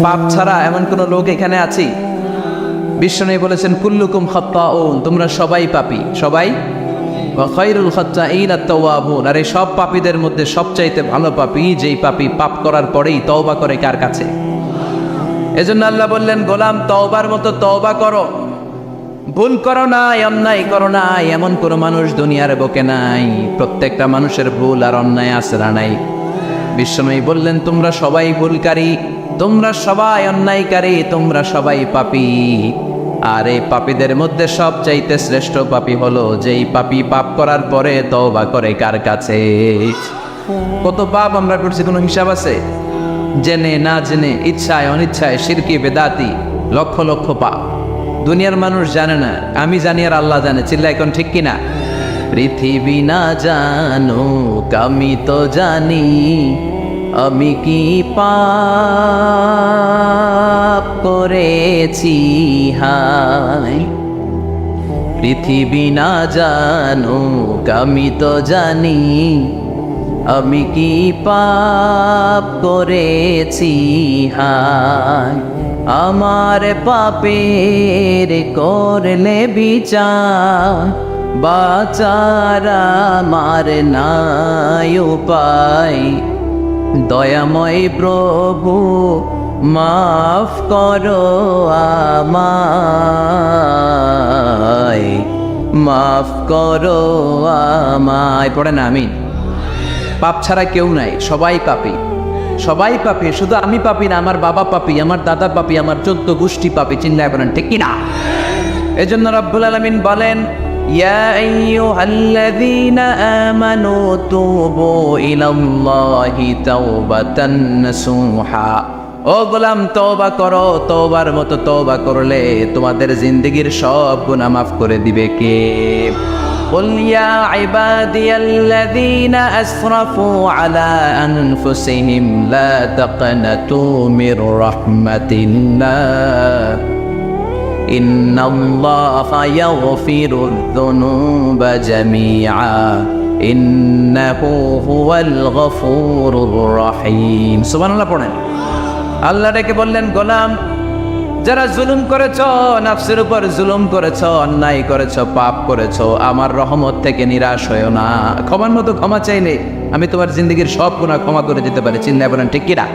পাপ ছাড়া এমন কোন লোক এখানে আছি? বিশ্বনবী বলেছেন কুল্লুকুম খাত্তাউন, তোমরা সবাই পাপী, সবাই। ওয়া খায়রুল খাত্তাইন আত-তাওয়াবুন, আর এই সব পাপীদের মধ্যে সবচাইতে ভালো পাপী যেই পাপী পাপ করার পরেই তওবা করে। কার কাছে? এজন্য আল্লাহ বললেন, গোলাম তওবার মতো তওবা করো, ভুল করো না, অন্যায় করো না, এমন কোন মানুষ দুনিয়ার বুকে নাই। প্রত্যেকটা মানুষের ভুল আর অন্যায় আছে না নাই? বিশ্বনবী বললেন, তোমরা সবাই ভুলকারী, তোমরা সবাই অন্যায়কারী, তোমরা সবাই পাপী। আর এই পাপীদের মধ্যে সবচাইতে শ্রেষ্ঠ পাপী হলো যেই পাপী পাপ করার পরে তওবা করে। কার কাছে? কত পাপ আমরা করছি, কোনো হিসাব আছে? জেনে না জেনে, ইচ্ছায় অনিচ্ছায়, শিরকি বেদাতি, লক্ষ লক্ষ পাপ। দুনিয়ার মানুষ জানে না, আমি জানি আর আল্লাহ জানে। চিল্লা এখন ঠিক কিনা? পৃথিবী না জানুক আমি তো জানি, আমি কি পাপ করেছি হায়। পৃথিবী না জানুক আমি তো জানি, আমি কি পাপ করেছি হায়। আমার পাপের করলে বিচার, বাঁচার আমার নাই উপায়। দয়াময় প্রভু মাফ করো আমায়, মাফ করো আমায়। পড়ে না আমিন। পাপ ছাড়া কেউ নাই, সবাই পাপী, সবাই পাপী। শুধু আমি পাপী না, আমার বাবা পাপী, আমার দাদা পাপী, আমার 14 গোষ্ঠী পাপী। চিন্তায় করেন ঠিক কিনা? এজন্য রব্বুল আলামিন বলেন, ইয়া আইয়ুহাল্লাযীনা আমানু তুবু ইলাল্লাহি তাওবাতান নাসুহা। ও গোলাম তওবা করো, তওবার মতো তওবা করলে তোমাদের জিন্দেগীর সব গুনাহ মাফ করে দিবে কে? قل يا عبادي الذين أسرفوا على أنفسهم لا تقنطوا من رحمة الله إن الله يغفر الذنوب جميعا إنه هو الغفور الرحيم। সুবহান আল্লাহ পড়েন। আল্লাহ ডেকে বললেন, গোলাম যারা জুলুম করেছ, নফসের উপর জুলুম করেছ, অন্যায় করেছ, পাপ করেছ, আমার রহমত থেকে নিরাশ হয়েও না। ক্ষমার মতো ক্ষমা চাইলে আমি তোমার জিন্দগির সব গুনাহ ক্ষমা করে দিতে পারি। চিন্তা করেন ঠিক কিনা?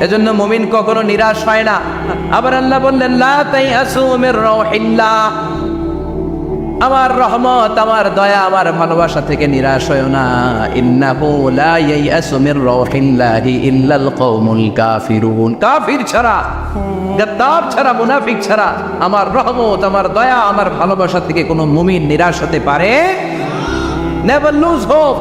এজন্য মুমিন কখনো নিরাশ হয় না। আবার আল্লাহ বললেন, লা তাইয়াসু মির রাউহিল্লাহ, আমার রহমত, আমার দয়া, আমার ভালোবাসা থেকে নিরাশ হয়ো না। ইন্নাহু লা ইয়াইয়াসু মির রাউহিল্লাহি ইল্লাল কওমুল কাফিরুন। কাফির ছাড়া, গাদ্দার ছাড়া, মুনাফিক ছাড়া আমার রহমত, আমার দয়া, আমার ভালোবাসা থেকে কোনো মুমিন নিরাশ হতে পারে। Never lose hope,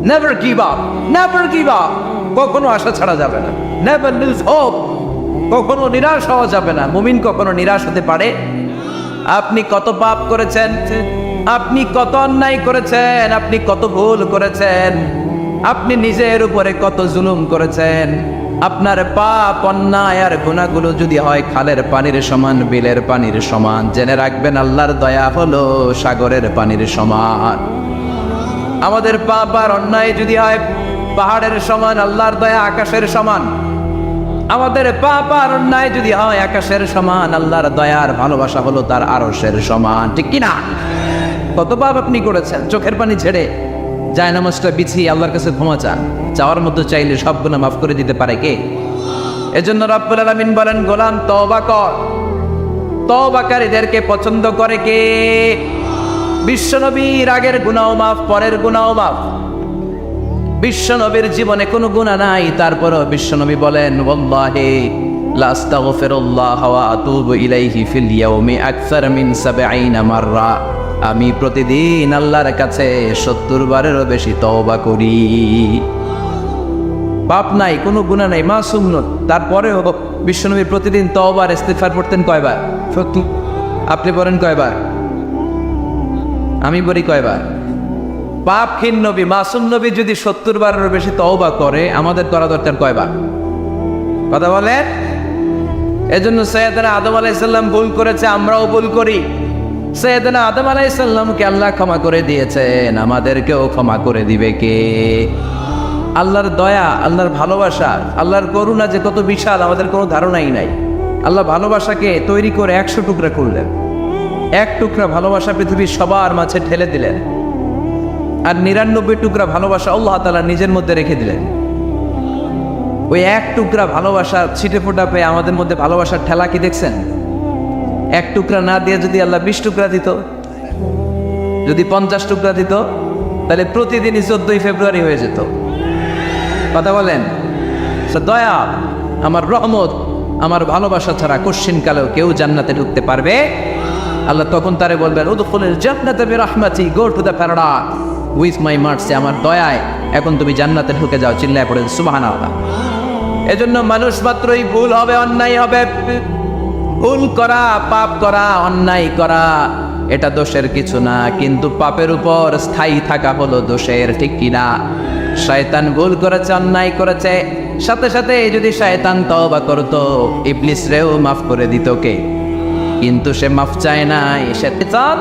never give up, never give up. কখনো আশা ছাড়া যাবে না। নেভার লুজ হোপ, কখনো নিরাশ হওয়া যাবে না। মুমিন কখনো নিরাশ হতে পারে। আপনি কত পাপ করেছেন, আপনি কত অন্যায় করেছেন, আপনি কত ভুল করেছেন, আপনি নিজের উপরে কত জুলুম করেছেন। আপনার পাপ, অন্যায় আর গুনাহগুলো যদি হয় খালের পানির সমান, বিলের পানির সমান, জেনে রাখবেন আল্লাহর দয়া হলো সাগরের পানির সমান। আমাদের পাপ আর অন্যায় যদি হয় পাহাড়ের সমান, আল্লাহর দয়া আকাশের সমান। আমাদের পাপ আর অন্যায় যদি হয় আকাশের সমান, আল্লাহর দয়ার ভালোবাসা হলো তার আরশের সমান। ঠিক কিনা? কত পাপ আপনি করেছেন। চোখের পানি ছেড়ে জায়নামাজটা বিছিয়ে আল্লাহর কাছে ক্ষমা চান। চাওয়ার মতো চাইলে সব গুনাহ মাফ করে দিতে পারে কে? এজন্য রব্বুল আলামিন বলেন, গোলাম তওবা কর। তওবাকারীদেরকে পছন্দ করে কে? বিশ্বনবীর আগের গুনাহ মাফ, পরের গুনাহ মাফ। বিশ্বনবীর জীবনে কোনো গুনাহ নাই, তারপরও বিশ্বনবী বলেন, ওয়াল্লাহি লা আস্তাগফিরুল্লাহ ওয়া আতুবু ইলাইহি ফিল ইয়াউমি আকসার মিন ৭০ মাররা। আমি প্রতিদিন আল্লাহর কাছে ৭০ বারেরও বেশি তওবা করি। পাপ নাই, কোনো গুনাহ নাই, মাসুম নন, তারপরেও বিশ্বনবী প্রতিদিন তওবা আর ইস্তিগফার পড়তেন কয়বার? ৭০। আপনি পড়েন কয়বার? আমি বলি কয়বার? পাপহীন নবী, মাসুম নবী যদি ৭০ বারেরও বেশি তওবা করে, আমাদের করা দরকার কয়বার? কথা বলেন। এজন্য সৈয়দনা আদম আলাইহিস সালাম ভুল করেছে, আমরাও ভুল করি। সৈয়দনা আদম আলাইহিস সালামকে আল্লাহ ক্ষমা করে দিয়েছেন, আমাদেরকেও ক্ষমা করে দিবে কে? আল্লাহর দয়া, আল্লাহর ভালোবাসা, আল্লাহর করুণা যে কত বিশাল আমাদের কোনো ধারণাই নাই। আল্লাহ ভালোবাসাকে তৈরি করে 100 টুকরা করলেন। এক টুকরা ভালোবাসা পৃথিবীর সবার মাঝে ঠেলে দিলেন, আর 99 টুকরা ভালোবাসা আল্লাহ তাআলা নিজের মধ্যে রেখে দিলেন। ওই এক টুকরা ভালোবাসা ছিটে ফোটা পেয়ে আমাদের মধ্যে ভালোবাসার ঠেলা কি দেখছেন? এক টুকরা না দিয়ে যদি আল্লাহ 20 টুকরা দিত, যদি 50 টুকরা দিত, তাহলে প্রতিদিনই 14ই ফেব্রুয়ারি হয়ে যেত। কথা বলেন? দয়া, আমার রহমত, আমার ভালোবাসা ছাড়া কোশ্চিনকালেও কেউ জান্নাতে ঢুকতে পারবে? আল্লাহ তখন তারে বলবেন, উদখুলুল জান্নাতা বিরহমাতি, go to the paradise with my mercy, আমার দয়ায় এখন তুমি জান্নাতে ঢুকে যাও। চিল্লায় পড়েন সুবহানাল্লাহ। এজন্য মানুষ মাত্রই ভুল হবে, অন্যায় হবে। ভুল করা, পাপ করা, অন্যায় করা এটা দোষের কিছু না, কিন্তু পাপের উপর স্থায়ী থাকা হলো দোষের, ঠিক কিনা? শয়তান ভুল করেছে, অন্যায় করেছে, সাথে সাথে যদি শয়তান তওবা করতো, ইবলিস রেও মাফ করে দিত কে? কিন্তু সে মাফ চায় নাই। শয়তান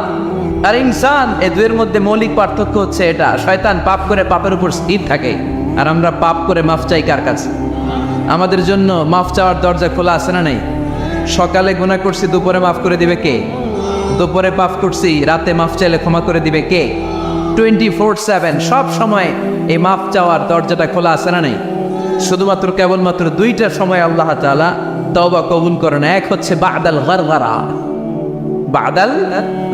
আর ইনসান, এই দুয়ের মধ্যে মৌলিক পার্থক্য হচ্ছে এটা। শয়তান পাপ করে পাপের উপর স্থির থাকে, আর আমরা পাপ করে মাফ চাই কার কাছে? আমাদের জন্য মাফ চাওয়ার দরজা খোলা আছে না নেই? সকালে গুনাহ করছি, দুপুরে মাফ করে দিবে কে? দুপুরে পাপ করছি, রাতে মাফ চাইলে ক্ষমা করে দিবে কে? 24/7 সব সময় এই মাফ চাওয়ার দরজাটা খোলা আছে না নেই? শুধুমাত্র কেবলমাত্র 2টা সময় আল্লাহ তাআলা তওবা কবুল করেন। এক হচ্ছে বাদাল গারগারা, বাদাল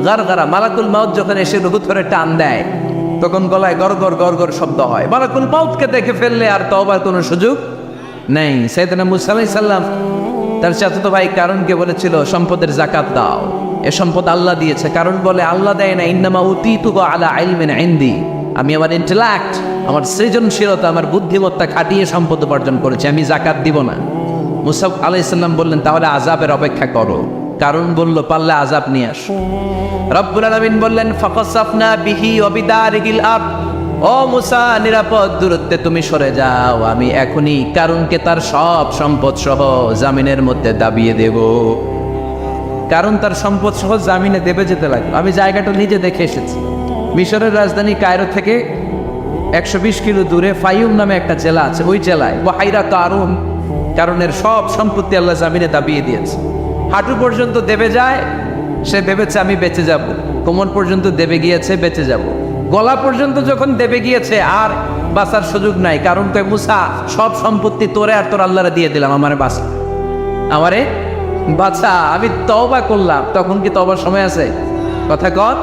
গারগারা, মালাকুল মাউত যখন এসে রুহু ধরে টান দেয়, তখন গলায় গরগর গরগর শব্দ হয়। মালাকুল মাউতকে দেখে ফেললে আর তওবার কোনো সুযোগ নেই। সাইয়েদনা মুসা আলাইহিস সালাম তার চাচাতো ভাই কারণকে বলেছিল, সম্পদের যাকাত দাও, এ সম্পদ আল্লাহ দিয়েছে। কারণ বলে, আল্লাহ দেয় না, ইন্নামা উতীতুহু আলা ইলমিন ইনদি, আমি আমার ইন্টেলেক্ট, আমার সৃজনশীলতা, আমার বুদ্ধিমত্তা খাটিয়ে সম্পদ উপার্জন করেছি, আমি যাকাত দিব না। মুসা আলাইহিস সালাম বললেন, তাহলে আযাবের অপেক্ষা করো। কারণ বলল, পারলে আযাব নিয়ে আস। রব্বুল আলামিন বললেন, ফাকাসাফনা বিহি ওয়া বিদারিহিল আরদ, ও মুসা নিরাপদ দূরত্বে তুমি সরে যাও, আমি এখনই কারণকে তার সব সম্পদ সহ জামিনের মধ্যে দাবিয়ে দেব। কারণ তার সম্পদ সহ জামিনে দেবে যেতে লাগলো। আমি জায়গাটা নিজে দেখে এসেছি। মিশরের রাজধানী কায়রো থেকে 120 কিলো দূরে ফাইউম নামে একটা জেলা আছে, ওই জেলায় ওয়াহাইরা কারুন, কারণের সব সম্পত্তি আল্লাহ জামিনে দাবিয়ে দিয়েছে। হাঁটু পর্যন্ত দেবে যায়, সে ভেবেছে আমি বেঁচে যাব। কোমর পর্যন্ত দেবে গিয়েছে, বেঁচে যাব। গলা পর্যন্ত যখন দেবে গিয়েছে, আর বাঁচার সুযোগ নাই। কারণ কয়, মুসা সব সম্পত্তি তোরে আর তোর আল্লাহরে দিয়ে দিলাম, আমারে বাঁচা, আমারে বাঁচা, আমি তওবা করলাম। তখন কি তওবার সময় আছে? কথা কর,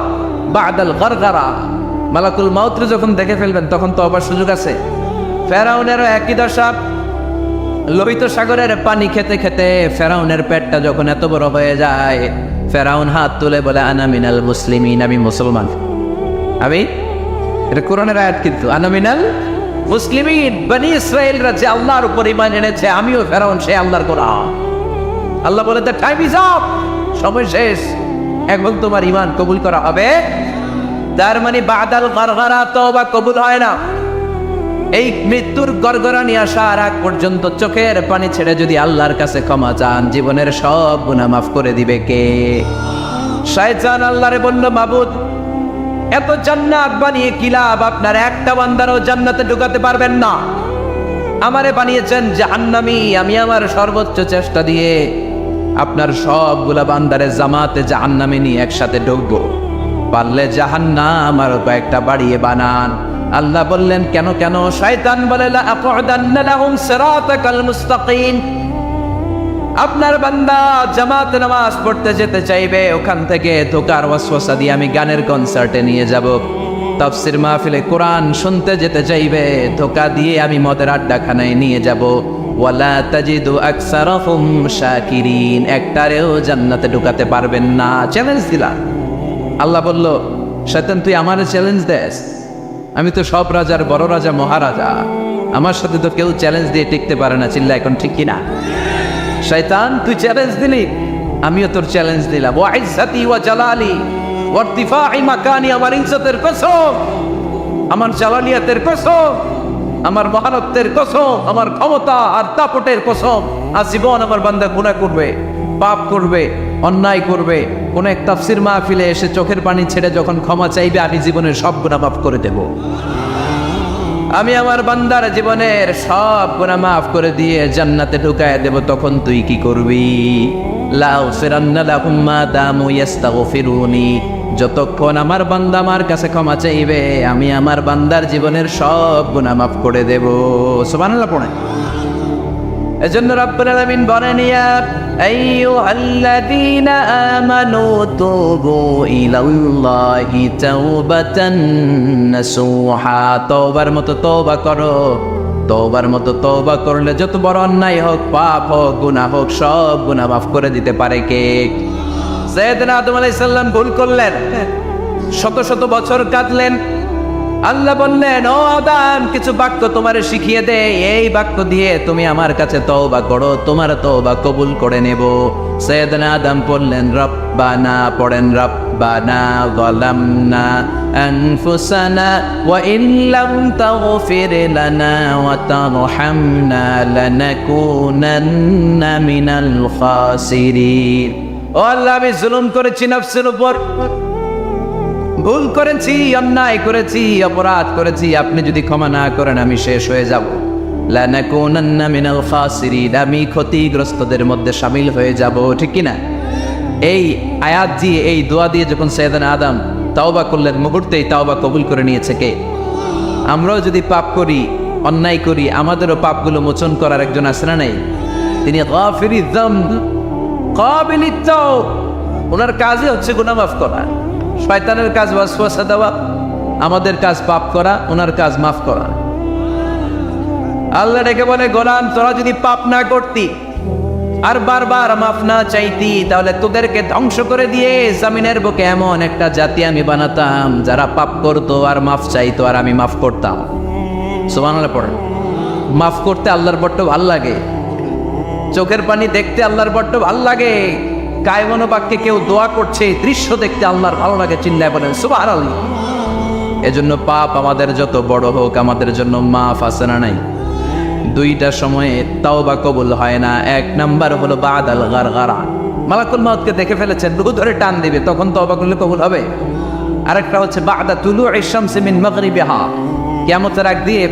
বাদাল গারগারা, মালাকুল মাউত যখন দেখে ফেলবেন তখন তওবার সুযোগ আছে। ফেরাউনেরও একই দশা। লোহিত সাগরের পানি খেতে খেতে ফেরাউনের পেটটা যখন এত বড় হয়ে যায়, ফেরাউন হাত তুলে বলে, আনা মিনাল মুসলিমিন, আমি মুসলমান। আমি, এটা কোরআনের আয়াত কিন্তু, আনা মিনাল মুসলিমিন, বনি ইসরাইলরা যে আল্লাহর উপর ঈমান এনেছে, আমিও ফেরাউন সে আল্লাহর গোলাম। আল্লাহ বলে, দ্য টাইম ইজ আপ, সময় শেষ, এখন তোমার ঈমান কবুল করা হবে। তার মানে বাদাল গারগারা তওবা কবুল হয় না। এই মৃত্যুর গড়গড়ানি আসার আগ পর্যন্ত চোখের পানি ছেড়ে যদি আল্লাহর কাছে ক্ষমা চান, জীবনের সব গুনাহ মাফ করে দিবে কে? শয়তান আল্লাহরে বলল, মাবুদ এত জান্নাত বানিয়ে কি লাভ? আপনার একটা বান্দারও জান্নাতে ঢুকাতে পারবেন না। আমারে বানিয়েছেন জাহান্নামী, আমি আমার সর্বোচ্চ চেষ্টা দিয়ে আপনার সবগুলা বান্দারে জামাতে জাহান্নামে নিয়ে একসাথে ঢুকবো। পারলে জাহান্নাম আরো কয়েকটা বাড়িয়ে বানান। আল্লাহ বললেন, কেন কেন? শয়তান বলে, লা আকুদান্না লাহুম সিরাতাকাল মুস্তাকিম, আপনার বান্দা জামাতে নামাজ পড়তে যেতে চাইবে, ওখান থেকে ধোকার ওয়াসওয়াসা দিয়ে আমি গানের কনসার্টে নিয়ে যাব। তাফসীর মাহফিলে কোরআন শুনতে যেতে চাইবে, ধোকা দিয়ে আমি মদের আড্ডাখানায় নিয়ে যাব। ওয়ালা তাজিদু আকসারাহুম শাকিরিন, একটারেও জান্নাতে ঢুকাতে পারবেন না। চ্যালেঞ্জ দিলাম। আল্লাহ বলল, শয়তান তুই আমারে চ্যালেঞ্জ দেস? আমি তো সব রাজার বড় রাজা, মহারাজা, আমার সাথে তো কেউ চ্যালেঞ্জ দিয়ে টিকতে পারে না। চিল্লা এখন ঠিক কিনা? শয়তান তুই চ্যালেঞ্জ দিলি, আমিও তোর চ্যালেঞ্জ দিলাম। ওয়া ইজ্জতি ওয়া জালালি ওয়া ইরতিফাই মাকানি, আমার ইজ্জতের কসম, আমার জালালিয়াতের কসম, আমার মহানত্বের কসম, আমার ক্ষমতা আর দাপটের কসম, আজীবন আমার বান্দা গুনাহ করবে, পাপ করবে, অন্যায় করবে, কোন এক তাফসীর মাহফিলে এসে চোখের পানি ছেড়ে যখন ক্ষমা চাইবে, আমি জীবনের সব গুনাহ মাফ করে দেব। আমি আমার বান্দার জীবনের সব গুনাহ মাফ করে দিয়ে জান্নাতে ঢুকায় দেব, তখন তুই কি করবি? লাউফিরান্না লাহুম মা দামু ইস্তাগফিরুনি, যতক্ষণ আমার বান্দা আমার কাছে ক্ষমা চাইবে আমি আমার বান্দার জীবনের সব গুনাহ মাফ করে দেব। সুবহানাল্লাহ পড়ে। এজন্য রব্বুল আলামিন বলেন, ইয়া আইয়ুহাল্লাযীনা আমানু তুবু ইলাল্লাহি তাওবাতান নাসুহা, তওবার মতো তওবা করো। তওবার মতো তওবা করলে যত বড় অন্যায় হোক, পাপ হোক, গুনাহ হোক, সব গুনাহ মাফ করে দিতে পারে কে? সাইয়েদনা আদম আলাইহিস সালাম ভুল করলেন, শত শত বছর কাঁদলেন। আল্লাহ বললেন, ও আদম, কিছু বাক্য তোমারে শিখিয়ে দে, এই বাক্য দিয়ে তুমি আমার কাছে তওবা করো, তোমার তওবা কবুল করে নেব। সাইয়েদনা আদম বললেন, রব্বানা, পড়েন, রব্বানা যালামনা আনফুসানা ওয়া ইন লাম তাগফির লানা ওয়া তারহামনা লানাকুনান্না মিনাল খাসিরিন। ও আল্লাহ, আমি জুলুম করেছি নফসের উপর, ভুল করেছি, অন্যায় করেছি, অপরাধ করেছি, আপনি যদি ক্ষমা না করেন আমি শেষ হয়ে যাব। লানাকুনান্না মিনাল খাসিরিন, আমি ক্ষতিগ্রস্তদের মধ্যে শামিল হয়ে যাব, ঠিক কি না? এই আয়াত দিয়ে, এই দোয়া দিয়ে যখন সাইয়েদনা আদম তাওবা করলেন, মুহূর্তেই তাওবা কবুল করে নিয়েছে কে? আমরাও যদি পাপ করি, অন্যায় করি, আমাদেরও পাপগুলো মোচন করার একজন আছে না নাই? তিনি গাফিরিয যামব কাবিলিত তাওব, ওনার কাজই হচ্ছে গুনাহ মাফ করা। শয়তানের কাজ ওয়াসওয়াসা দেওয়া, আমাদের কাজ পাপ করা, ওনার কাজ মাফ করা। আল্লাহ ডেকে বলে, গোলাম, তোরা যদি পাপ না করতি আর বারবার মাফ না চাইতি, তাহলে তোদেরকে ধ্বংস করে দিয়ে জমিনের বুকে এমন একটা জাতি আমি বানাতাম যারা পাপ করতো আর মাফ চাইতো, আর আমি মাফ করতাম। সুবহানাল্লাহ পড়েন। মাফ করতে আল্লাহর বড্ড ভাল লাগে, চোখের পানি দেখতে আল্লাহর বড্ড ভাল লাগে, কায়মনো বাক্যে কেউ দোয়া করছে দৃশ্য দেখতে আল্লাহর ভালো লাগে, চিল্লায় বলেন সুবহানাল্লাহ। এজন্য পাপ আমাদের যত বড় হোক, আমাদের জন্য মাফ আছে না নাই? দুইটা সময়ে তাওবা কবুল হয় না। এক নাম্বার হলো বাদাল গারগারা, মালাকুল মাউতকে দেখে ফেলেছেন, রূহ ধরে টান দিবে, তখন তাওবা করলে কবুল হবে। আরেকটা হচ্ছে বাদা তুলুই শামসি মিন মাগরিবিহা, কিয়ামতের আগ দিয়ে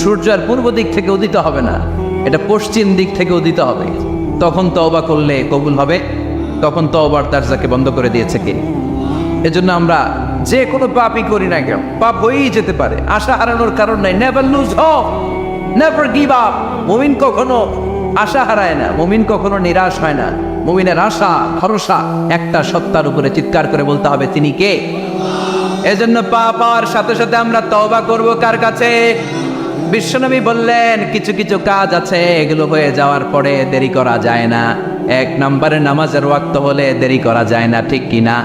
সূর্য আর পূর্ব দিক থেকে উদিত হবে না, এটা পশ্চিম দিক থেকে উদিত হবে, তখন তওবা করলে কবুল হবে। তখন তওবার দরজাকে বন্ধ করে দিয়েছে কে? এজন্য আমরা যে কোনো পাপই করি না কেন, পাপ হয়েই যেতে পারে, আশা হারানোর কারণ নাই। Never lose hope, never give up. মুমিন কখনো আশা হারায় না, মুমিন কখনো নিরাশ হয় না। মুমিনের আশা ভরসা একটা সত্তার উপরে, চিৎকার করে বলতে হবে তিনি কে? এজন্য পাপ হওয়ার সাথে সাথে আমরা তওবা করব কার কাছে? বিশ্বনবী বললেন, কিছু কিছু কাজ আছে এগুলো হয়ে যাওয়ার পরে দেরি করা যায় না। এক নম্বরে নামাজের ওয়াক্ত হলে দেরি করা যায় না, ঠিক কিনা?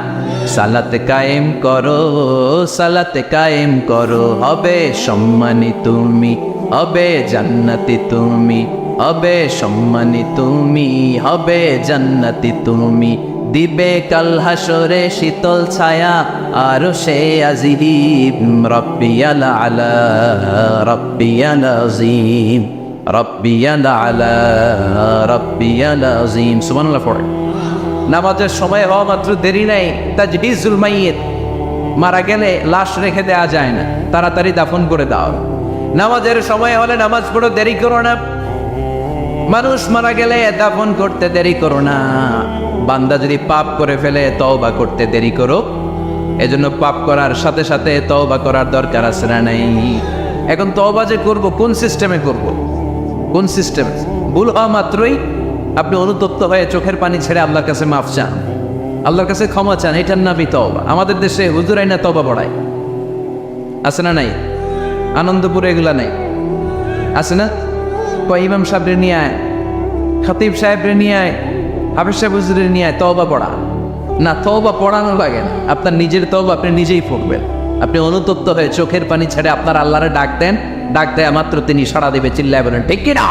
সালাতে কায়েম করো, সালাতে কায়েম করো, হবে সম্মানী তুমি, হবে জান্নাতি তুমি, হবে সম্মানী তুমি, হবে জান্নাতি তুমি, দিবে কাল হাসরে শীতল ছায়া আর সে আজিম, রব্বিয়াল আলা রব্বিয়াল আযীম, রব্বিয়াল আলা রব্বিয়াল আযীম। সুবহানাল্লাহ পড়ে। নামাজের সময় হওয়া মাত্র দেরি নাই, তাজহিজুল মাইয়িত, মারা গেলে লাশ রেখে দেওয়া যায় না, তাড়াতাড়ি দাফন করে দাও। নামাজের সময় হলে নামাজ পড়ো, দেরি করো না। মানুষ মারা গেলে দাফন করতে দেরি করো না। বান্দা যদি পাপ করে ফেলে তওবা করতে দেরি করো। এজন্য পাপ করার সাথে সাথে তওবা করার দরকার আছে না নাই? এখন তওবা যে করব, কোন সিস্টেমে করব? কোন সিস্টেম? ভুল হওয়া মাত্রই আপনি অনুতপ্ত হয়ে চোখের পানি ছেড়ে আল্লাহর কাছে মাফ চান, আল্লাহর কাছে ক্ষমা চান, এটার নামই তওবা। আমাদের দেশে হুজুর আইনা তওবা পড়ায়, আছে না নাই? আনন্দপুরে এগুলা নাই, আছে না? ইমাম সাহেবরে নিয়ে আয়, খতিব সাহেবরে নিয়ে আয়, হাফেজ সাহেব হুজুরে নিয়ে আয়, তওবা পড়া না। তওবা পড়ানো লাগে না, আপনার নিজের তওবা আপনি নিজেই পড়বেন। আপনি অনুতপ্ত হয়ে চোখের পানি ছেড়ে আপনার আল্লাহরে ডাক দেন, ডাক দেয়া মাত্র তিনি সাড়া দেবে, চিল্লায় বলেন ঠিক কিনা?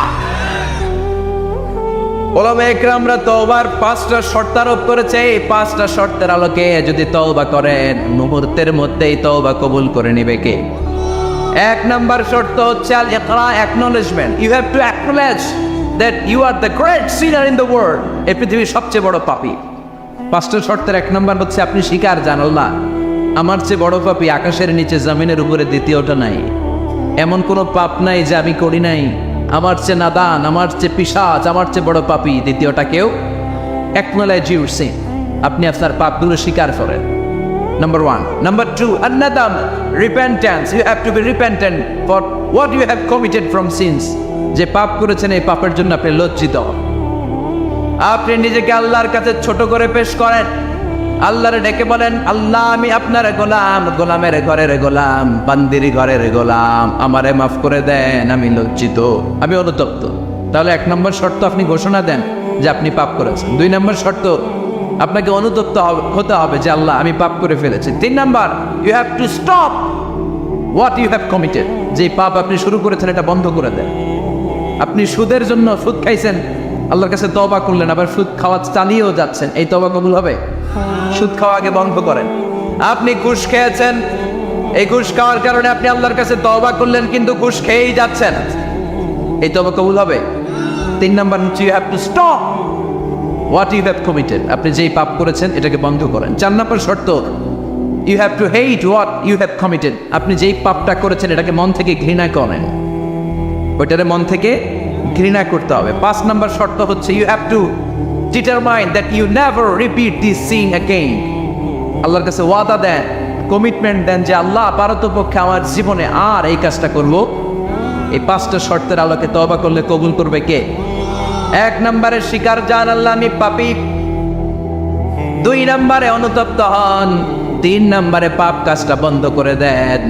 ওলামায়ে ইকরামরা তওবার 5টা শর্ত আরোপ করেছে। এই 5টা শর্তের আলোকে যদি তওবা করেন, মুহূর্তের মধ্যেই তওবা কবুল করে নেবে কে? এক নাম্বার শর্ত হচ্ছে আল ইকরা, acknowledgement. You have to acknowledge that you are the great sinner in the world, এই পৃথিবীর সবচেয়ে বড় পাপী। 5টা শর্তের এক নাম্বার হচ্ছে আপনি স্বীকার জান, আল্লাহ আমার চেয়ে বড় পাপী, আকাশের নিচে জমিনের উপরে দ্বিতীয়টা নাই। এমন কোনো পাপ নাই যে আমি করি নাই। আমার চেয়ে নাদান, আমার চেয়ে পিশাচ, আমার চেয়ে বড় পাপী দ্বিতীয়টা কেউ। অ্যাকনোলেজ ইউর সিন, আপনি আপনার পাপগুলো স্বীকার করেন। Number 1. Number 2, an-nadam, repentance. You have to be repentant for what you have committed from sins. যে পাপ করেছেন এই পাপের জন্য আপনি লজ্জিত। আপনি নিজেকে আল্লাহর কাছে ছোট করে পেশ করেন, আল্লাহরে ডেকে বলেন, আল্লাহ আমি আপনার গোলাম, গোলামের ঘরের গোলাম, বান্দির ঘরের গোলাম, আমারে মাফ করে দেন, আমি লজ্জিত, আমি অনুতপ্ত। তাহলে 1 নম্বর শর্ত আপনি ঘোষণা দেন যে আপনি পাপ করেছেন। 2 নম্বর শর্ত আপনাকে অনুতপ্ত হতে হবে যে আল্লাহ আমি পাপ করে ফেলেছি। 3 number, you have to stop what you have committed. যে পাপ আপনি শুরু করেছেন এটা বন্ধ করে দেন। আপনি সুদের জন্য সুদ খাইছেন, আল্লাহর কাছে তওবা করলেন, আবার সুদ খাওয়া চালিয়েও যাচ্ছেন, এই তওবা কবুল হবে? সুদ খাওয়া আগে বন্ধ করেন। আপনি ঘুষ খেয়েছেন, এই ঘুষ খাওয়ার কারণে আপনি আল্লাহর কাছে তওবা করলেন কিন্তু ঘুষ খেয়েই যাচ্ছেন, এই তওবা কবুল হবে? 3 নাম্বার হচ্ছে you have to stop what you have committed. আপনি যেই পাপ করেছেন এটাকে বন্ধ করেন। 4 নম্বর শর্ত, you have to hate what you have committed. আপনি যেই পাপটা করেছেন এটাকে মন থেকে ঘৃণা করেন, ওইটারে মন থেকে ঘৃণা করতে হবে। 5 নম্বর শর্ত হচ্ছে you have to determine that you never repeat this sin again. আল্লাহর কাছে ওয়াদা দেন, কমিটমেন্ট দেন যে আল্লাহ পারতপক্ষে আমার জীবনে আর এই কাজটা করব। এই 5টা শর্তের আলোকে তওবা করলে কবুল করবে কে? 1 নম্বরে স্বীকার জান আল্লাহ আমি পাপী, 2 নম্বরে অনুতপ্ত হন, 3 নম্বরে পাপ কাজটা বন্ধ করে দেন,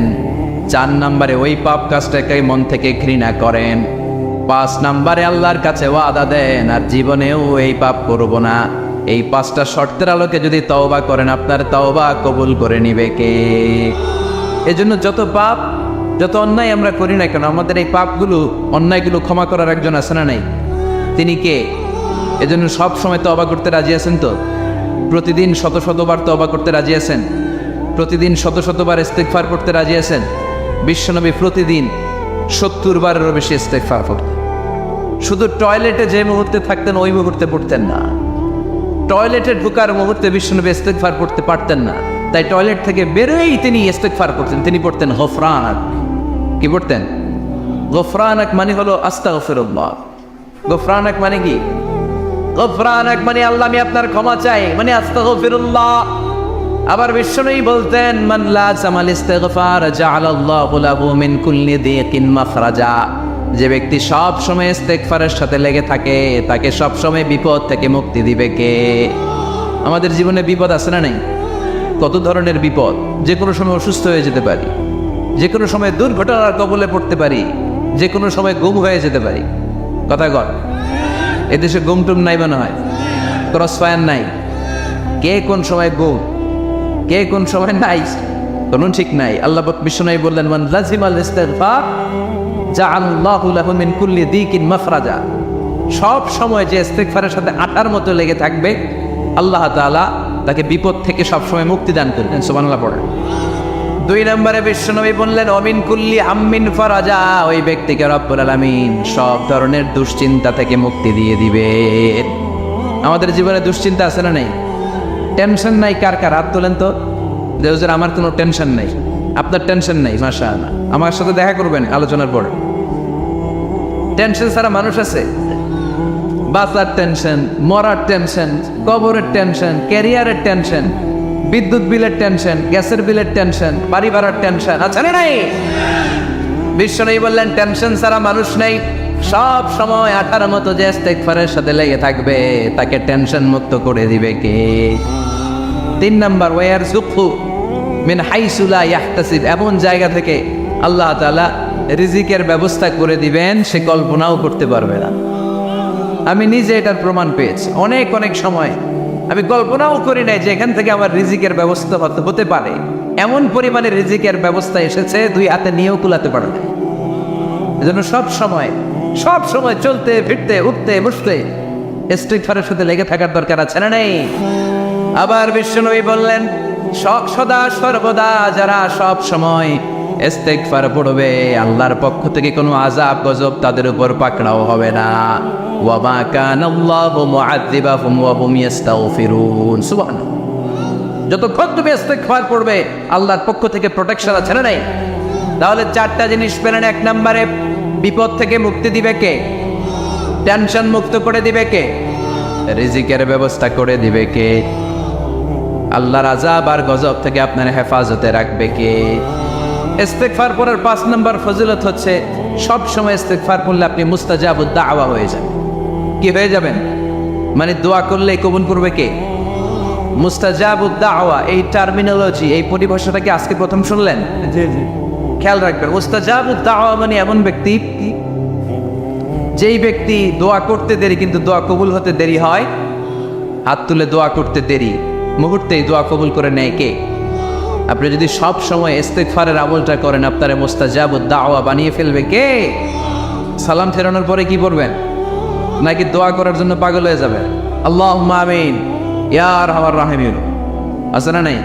4 নম্বরে ওই পাপ কাজটাকে মন থেকে ঘৃণা করেন, 5 নম্বরে আল্লাহর কাছে ওয়াদা দেন আর জীবনেও এই পাপ করব না। এই 5টা শর্তের আলোকে যদি তওবা করেন আপনার তওবা কবুল করে নিবে কে? এজন্য যত পাপ যত অন্যায় আমরা করি না কেন, আমাদের এই পাপগুলো অন্যায়গুলো ক্ষমা করার একজন আছে না নাই? তিনি কে? এজন্য সব সময় তওবা করতে রাজি আছেন তো? প্রতিদিন শত শতবার তওবা করতে রাজি আছেন? প্রতিদিন শত শতবার ইস্তেগফার করতে রাজি আছেন? বিশ্বনবী প্রতিদিন 70 বারেরও বেশি ইস্তেগফার করতেন। শুধু টয়লেটে যে মুহূর্তে থাকতেন ওই মুহূর্তে পড়তেন না, টয়লেটে ঢোকার মুহূর্তে বিশ্বনবী ইস্তেগফার করতে পারতেন না, তাই টয়লেট থেকে বেরোই তিনি ইস্তেগফার করতেন। তিনি পড়তেন গফরানাক। কি পড়তেন? গফরানাক মানে হলো আস্তাগফিরুল্লাহ। গফরানাক মানে কি? গফরানাক মানে আল্লাহ আমি আপনার ক্ষমা চাই, মানে আস্তাগফিরুল্লাহ। আবার বিশ্বনবী বলতেন মান লাযামাল ইস্তিগফার জাআলাল্লাহু লাহু মিন কুল্লি দিকিন মাখরাজা। যে ব্যক্তি সব সময় ইস্তেগফারের সাথে লেগে থাকে তাকে সব সময় বিপদ থেকে মুক্তি দিবে কে? আমাদের জীবনে বিপদ আছে না নাই? কত ধরনের বিপদ। যে কোনো সময় অসুস্থ হয়ে যেতে পারি, যে কোনো সময় দুর্ঘটনার কবলে পড়তে পারি, যে কোনো সময় গুম হয়ে যেতে পারি। কথা কর, এদেশে গুম টুম নাই মনে হয়, ক্রস ফায়ার নাই, কে কোন সময় গুম, কে কোন সময় নাই, কোনো ঠিক নাই। আল্লাহ বিশ্বনবী বললেন মান লাজিমাল ইস্তিগফার জাআলাল্লাহু লাহু মিন কুল্লি দিকিন মাখরাজা। সব সময় যে ইস্তিগফারের সাথে আটার মতো লেগে থাকবে আল্লাহ তাআলা তাকে বিপদ থেকে সব সময় মুক্তি দান করবেন। সুবহানাল্লাহ পড়েন। 2 নম্বরে বিশ্বনবী বললেন অমিন কুল্লি হাম্মিন ফারাজা। ওই ব্যক্তিকে রব্বুল আলামিন সব ধরনের দুশ্চিন্তা থেকে মুক্তি দিয়ে দিবেন। আমাদের জীবনে দুশ্চিন্তা আছে না নাই? টেনশন নাই কার কার? হাত তোলেন তো। যে হুজুর আমার কোনো টেনশন নাই। আপনার টেনশন নাই, মাশাআল্লাহ। আমার সাথে দেখা করবেন আলোচনার পর। টেনশন ছাড়া মানুষ আছে? বাঁচার টেনশন, মরার টেনশন, কবরের টেনশন, ক্যারিয়ারের টেনশন, বিদ্যুৎ বিলের টেনশন, গ্যাসের বিলের টেনশন, বাড়ি ভাড়ার টেনশন আছে না নাই? বিশ্বনবী বললেন টেনশন ছাড়া মানুষ নেই। সব সময় আঠার মতো যে ইস্তেগফারের সাথে লেগে থাকবে তাকে টেনশন মুক্ত করে দিবে কে? 3 নাম্বার ওয়ারযুকহু মিন হাইসু লা ইয়াহতাসিব। এমন জায়গা থেকে আল্লাহ তাআলা রিজিকের ব্যবস্থা করে দিবেন সে কল্পনাও করতে পারবে না। আমি নিজে এটার প্রমাণ পেয়েছি। অনেক অনেক সময় আমি কল্পনাও করি নাই যে এখান থেকে আমার রিজিকের ব্যবস্থা হতে পারে। এমন পরিমাণে রিজিকের ব্যবস্থা এসেছে 2 হাতে নিয়েও কুলাতে পারে না। এজন্য সব সময় চলতে ফিরতে উঠতে বসতে ইস্তিগফারের সাথে লেগে থাকার দরকার আছে না নেই? আবার বিশ্বনবী বললেন সদা সর্বদা যারা সব সময় ইস্তিগফার পড়বে আল্লাহর পক্ষ থেকে কোনো আযাব গজব তাদের উপর পাকড়াও হবে না। ওয়া মা কানাল্লাহু মুআযযিবাহুম ওয়া হুম ইস্তাগফিরুন। সুবহানাল্লাহ। যতক্ষণ তুমি ইস্তিগফার পড়বে আল্লাহর পক্ষ থেকে প্রোটেকশন আছে না নাই? তাহলে চারটা জিনিস পেলেন। এক নম্বরে বিপদ থেকে মুক্তি দিবে কে? টেনশন মুক্ত করে দিবে কে? রিজিকের ব্যবস্থা করে দিবে কে? আল্লাহর আযাব আর গজব থেকে আপনার হেফাজতে রাখবে কে? ইস্তিগফার পড়ার 5 নম্বর ফজিলত হচ্ছে সব সময় ইস্তিগফার পড়লে আপনি মুস্তাজাবুদ দাওয়া হয়ে যাবেন। কি হয়ে যাবেন? মানে দোয়া করলে কবুল করবে কে? মুস্তাজাবুদ দাওয়া, এই টার্মিনোলজি, এই পরিভাষাটা কি আজকে প্রথম শুনলেন? জি জি। খেয়াল রাখবেন, মুস্তাজাবুদ দাওয়া মানে এমন ব্যক্তি যেই ব্যক্তি দোয়া করতে দেরি কিন্তু দোয়া কবুল হতে দেরি হয়। হাত তুলে দোয়া করতে দেরি, মুহূর্তেই দোয়া কবুল করে নেয় কে? আপনি যদি সব সময় ইস্তিগফারের আমলটা করেন, আপনারে মুস্তাজাবুদ দাওয়া বানিয়ে ফেলবে কে? সালাম ফেরানোর পরে কি করবেন? নাকি দোয়া করার জন্য পাগল হয়ে যাবে? আল্লাহুম্মা আমিন ইয়া আরহামার রাহিমিন, আছে না নাই?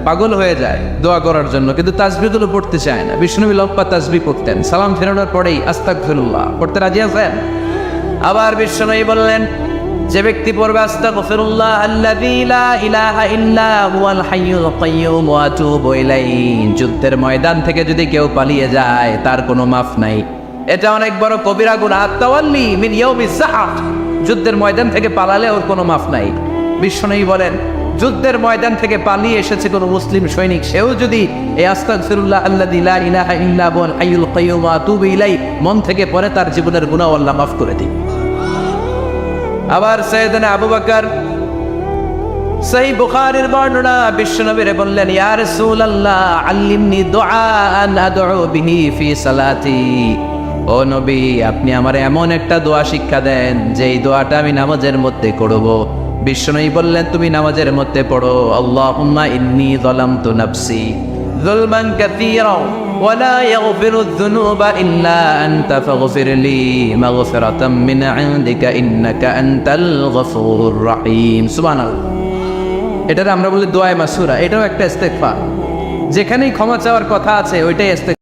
পাগল হয়ে যায় দোয়া করার জন্য, কিন্তু তাসবিহগুলো পড়তে চায় না। বিষ্ণুবী লম্বা তাসবিহ পড়তেন, সালাম ফেরানোর পরেই আস্তাগফিরুল্লাহ পড়তে রাজি আছেন? আবার বিষ্ণুবী বললেন, যে ব্যক্তি পড়বে আস্তাগফিরুল্লাহ আল্লাযী লা ইলাহা ইল্লা হুয়াল হাইয়ুল কাইয়্যুম ওয়া আতুবু ইলাইহি, যুদ্ধের ময়দান থেকে যদি কেউ পালিয়ে যায় তার কোনো মাফ নাই। এটা অনেক বড় কবিরা গুনাহ। তাওয়াল্লি মিন ইয়াউমিস সাহাফ, যুদ্ধের ময়দান থেকে পালালে ওর কোনো মাফ নাই। বিষ্ণুবী বলেন, যুদ্ধের ময়দান থেকে পালিয়ে এসেছে কোনো মুসলিম সৈনিক, সেও যদি এই আস্তাগফিরুল্লাহ আল্লাযী লা ইলাহা ইল্লা হুয়াল হাইয়ুল কাইয়্যুম ওয়া আতুবু ইলাইহি মন থেকে পড়ে, তার জীবনের গুনাহ আল্লাহ মাফ করে দিবেন। আবার সাইয়েদনা আবু বকর, সহিহ বুখারীর বর্ণনা, বিশ্বনবীরে বললেন, ইয়া রাসূলুল্লাহ আল্লিমনি দুআআন আদউ বিহি ফি সালাতি, ও নবী আপনি আমারে এমন একটা দোয়া শিক্ষা দেন যেই দোয়াটা আমি নামাজের মধ্যে করব। বিশ্বনবী বললেন, তুমি নামাজের মধ্যে পড়ো, আল্লাহুম্মা ইন্নী যালামতু নাফসি যুলমান কাসীরা ওয়া লা ইয়াগফিরুয যুনুবা ইল্লা আনতা ফাগফির লি মাগফিরাতাম মিন ইনদিকা ইন্নাকা আনতাল গফুরুর রহিম। সুবহানাল্লাহ। এটার আমরা বলি দোয়ায়ে মাসুরা, এটাও একটা ইস্তিগফার। যেখানেই ক্ষমা চাওয়ার কথা আছে ওইটাই ইস্তিগফার।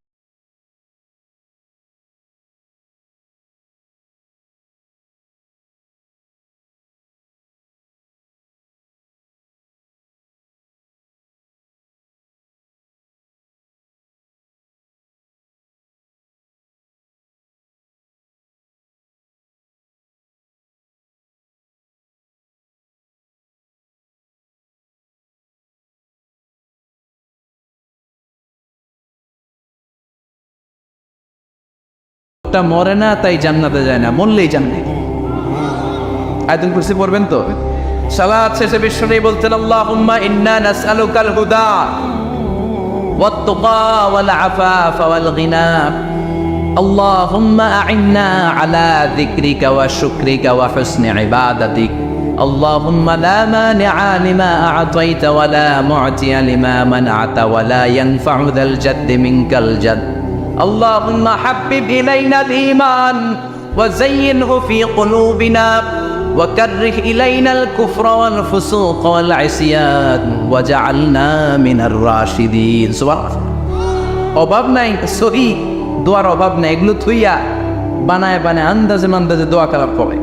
মরে না তাই জান্নাতে যায় না, মরলেই জান্নাত। আয়াতুল কুরসি পড়বেন তো? সালাত শেষে বিশ্বনবী বলতেন, আল্লাহুম্মা ইন্না নাসআলুকাল হুদা ওয়াত তুকা ওয়াল আফাফা ওয়াল গিনা, আল্লাহুম্মা আ'ইন্না আলা যিকরিকা ওয়া শুকরিকা ওয়া হুসনি ইবাদাতিক, আল্লাহুম্মা লা মানিআ লিমা আ'তাইতা ওয়া লা মু'তিয়া লিমা মানআতা ওয়া লা ইয়ানফা'ু যাল জাদ্দি মিনকাল জাদ, আল্লাহুম্মা হাব্বিব ইলাইনাল ঈমান ওয়া যায়্যিনহু ফি কুলুবিনা ওয়া কাররিহ ইলাইনাল কুফরা ওয়াল ফুসুক ওয়াল ইসয়ান ওয়াজআলনা মিনার রাশিদিন। সুবহানাল্লাহ। অভাব নাই, সহি দোয়ার অভাব নাই, এগুলো থুইয়া বানায় বানায় আন্দাজে মান্দাজে দোয়া কালাম পড়ে।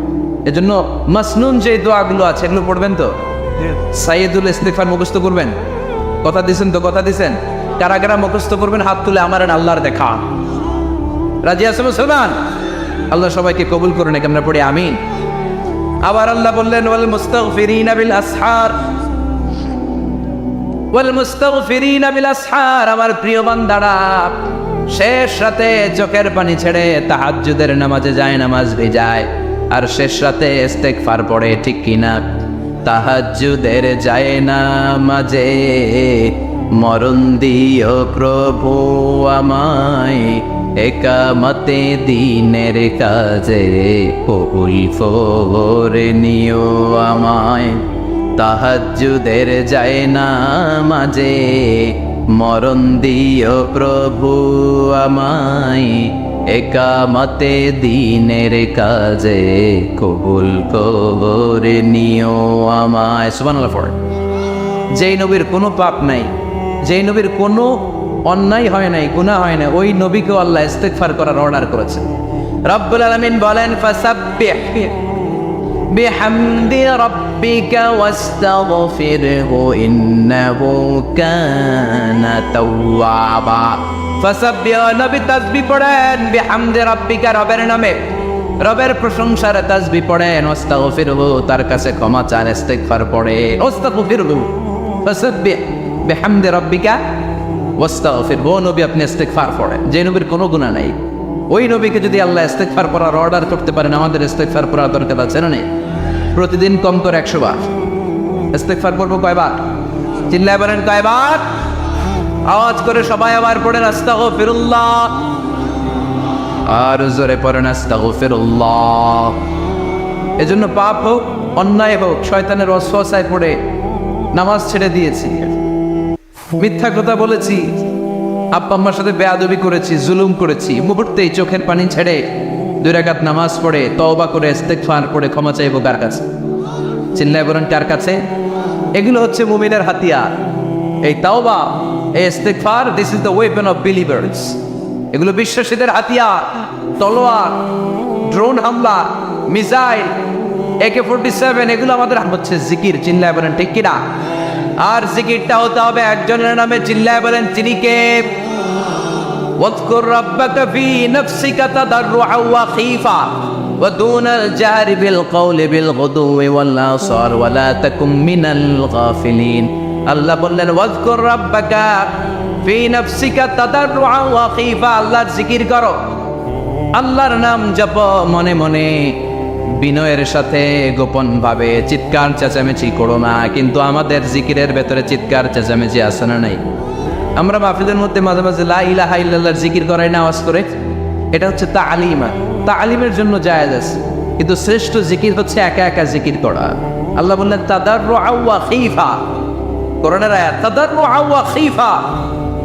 এজন্য মাসনুন যে দোয়াগুলো আছে এগুলো পড়বেন তো? সাইয়্যিদুল ইস্তিগফার মুখস্থ করবেন? কথা দিছেন তো? কথা দিছেন? কারা কারা মুখস্থ করবেন হাত তুলে আমার আল্লাহর দেখা। রাজি আছেন মুসলমান? আল্লাহ সবাইকে কবুল করুন। আমরা পড়ি আমিন। আবার আল্লাহ বললেন, ওয়াল মুস্তাগফিরিনা বিল আসহার, ওয়াল মুস্তাগফিরিনা বিল আসহার, আমার প্রিয় বান্দারা শেষ রাতে চোখের পানি ছেড়ে তাহাজ্জুদের নামাজে যায়, নামাজ ভিজায় আর শেষ রাতে ইস্তিগফার পড়ে, ঠিক কিনা? তাহাজ্জুদের যায় নামাজে মরণ দিও প্রভু আমায়, একামতে দিনের কাজে কবুল করে নিও আমায়। তাহাজ্জুদের যায় নামাজে মরণ দিও প্রভু আমায়, একামতে দিনের কাজে কবুল করে নিও আমায়। সুবহানাল্লাহ। পড়ে যেই নবীর কোনো পাপ নাই, যেই নবীর কোনো অন্যায় হয় নাই, গুনাহ হয় না, ওই নবীকে আল্লাহ ইস্তিগফার করার অর্ডার করেছেন। রব্বুল আলামিন বলেন, ফাসাব্বিহ বিহামদি রাব্বিকা ওয়াস্তাগফিরহু ইন্নাহু কানা তাওয়াবা। ফাসাব্বিহু, নবী তাসবিহ পড়েন, বিহামদি রাব্বিকা, রবের নামে, রবের প্রশংসার তাসবিহ পড়েন, ওয়াস্তাগফিরহু, তার কাছে ক্ষমা চান, ইস্তিগফার পড়েন, ওয়াস্তাগফিরহু, ফাসাব্বিহ বিহামদি রাব্বিকা ওয়াস্তাগফিরহু। নবী আপনি ইস্তিগফার পড়েন, যে নবীর কোনো গুনাহ নাই, ওই নবীকে যদি আল্লাহ ইস্তিগফার পড়ার অর্ডার করতে পারেন, আমাদের ইস্তিগফার পড়ার দরকার আছে না নেই? প্রতিদিন কম করে 100 বার ইস্তিগফার করব। কয়বার? চিল্লায় বলেন কয়বার? আওয়াজ করে সবাই আবার পড়েন আস্তাগফিরুল্লাহ, আর জোরে পড়েন আস্তাগফিরুল্লাহ। এজন্য পাপ হোক, অন্যায় হোক, শয়তানের ওয়াসওয়াসায় পড়ে নামাজ ছেড়ে দিয়েছি, মিথ্যা কথা বলেছি, আব্বা আম্মার সাথে বেয়াদবি করেছি, জুলুম করেছি, মুহূর্তেই চোখের পানি ছেড়ে 2 রাকাত নামাজ পড়ে তওবা করে ইস্তিগফার করে ক্ষমা চাইবো কার কাছে? চিল্লায় বলেন কার কাছে? এগুলো হচ্ছে মুমিনের হাতিয়ার। এই তাওবা, এই ইস্তিগফার, this is the weapon of believers. এগুলো বিশ্বাসীদের হাতিয়ার। তলোয়ার, ড্রোন হামলা, মিসাইল, AK-47, এগুলো আমাদের হচ্ছে জিকির। চিল্লায় বলেন ঠিক কিনা? আর জিকিরটা হতে হবে একজনের নামে। চিল্লায় বলেন তিনি কে? ওয়াজকুর রাব্বাকা ফি নাফসিকা তাদাররুআ ওয়া খীফা ওয়া দুনাল জাহরি বিল কওলি বিল গুদুই ওয়াল আসার ওয়া লা তাকুম মিনাল গাফিলিন। আল্লাহ বললেন ওয়াজকুর রাব্বাকা ফি নাফসিকা তাদাররুআ ওয়া খীফা, আল্লাহর জিকির করো, আল্লাহর নাম জপো মনে মনে, বিনয়ের সাথে, গোপন ভাবে, চিৎকার চেঁচামেচি করো না। কিন্তু আমাদের জিকিরের ভেতরে চিৎকার চেঁচামেচি আছে না নাই? আমরা মাহফিলের মধ্যে মাঝে মাঝে লা ইলাহা ইল্লাল্লাহর জিকির করাই না আওয়াজ করে, এটা হচ্ছে তালিমা, তালিমের জন্য জায়েজ আছে। কিন্তু শ্রেষ্ঠ জিকির হচ্ছে একা একা জিকির করা। আল্লাহ বললেন তাদাররুআ ওয়া খীফা, কোরআনের আয়াত, তাদাররুআ ওয়া খীফা,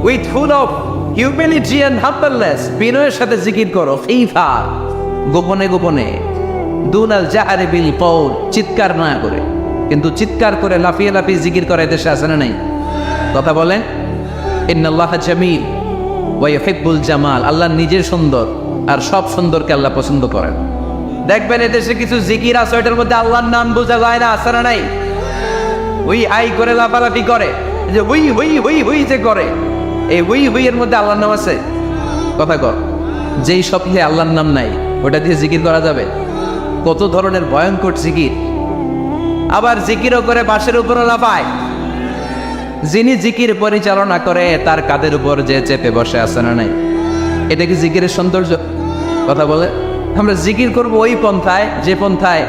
with full of humility and humbleness, বিনয়ের সাথে জিকির করো, খীফা, গোপনে গোপনে, দুনাল জাহরি বিল কওল, চিৎকার না করে। কিন্তু চিৎকার করে লাফিয়ে লাফিয়ে জিকির করে দেশে আছে না নাই? কথা বলেন। ইন্নাল্লাহা জামিল ওয়া ইউহিব্বুল জামাল, আল্লাহ নিজে সুন্দর, আর সব সুন্দরকে আল্লাহ পছন্দ করেন। দেখবেন এদেশে কিছু জিকির আছে, ওইটার মধ্যে আল্লাহর নাম বোঝা যায় না, আছে না নাই? উই আই করে লাফালাফি করে, যে হুই হুই হুই হুই যে করে, এই হুই হুই এর মধ্যে আল্লাহর নাম আছে? কথা কর। যেই স্বপ্নে আল্লাহর নাম নাই, ওটা দিয়ে জিকির করা যাবে? কত ধরনের ভয়ঙ্কর জিকির। আবার জিকিরও করে বাঁশের উপরও লাফায়। যিনি জিকির পরিচালনা করে তার কাদের উপর যে চেপে বসে আছে না নাই? এটা কি জিকিরের সৌন্দর্য? কথা বলে। আমরা জিকির করব ওই পন্থায় যে পন্থায়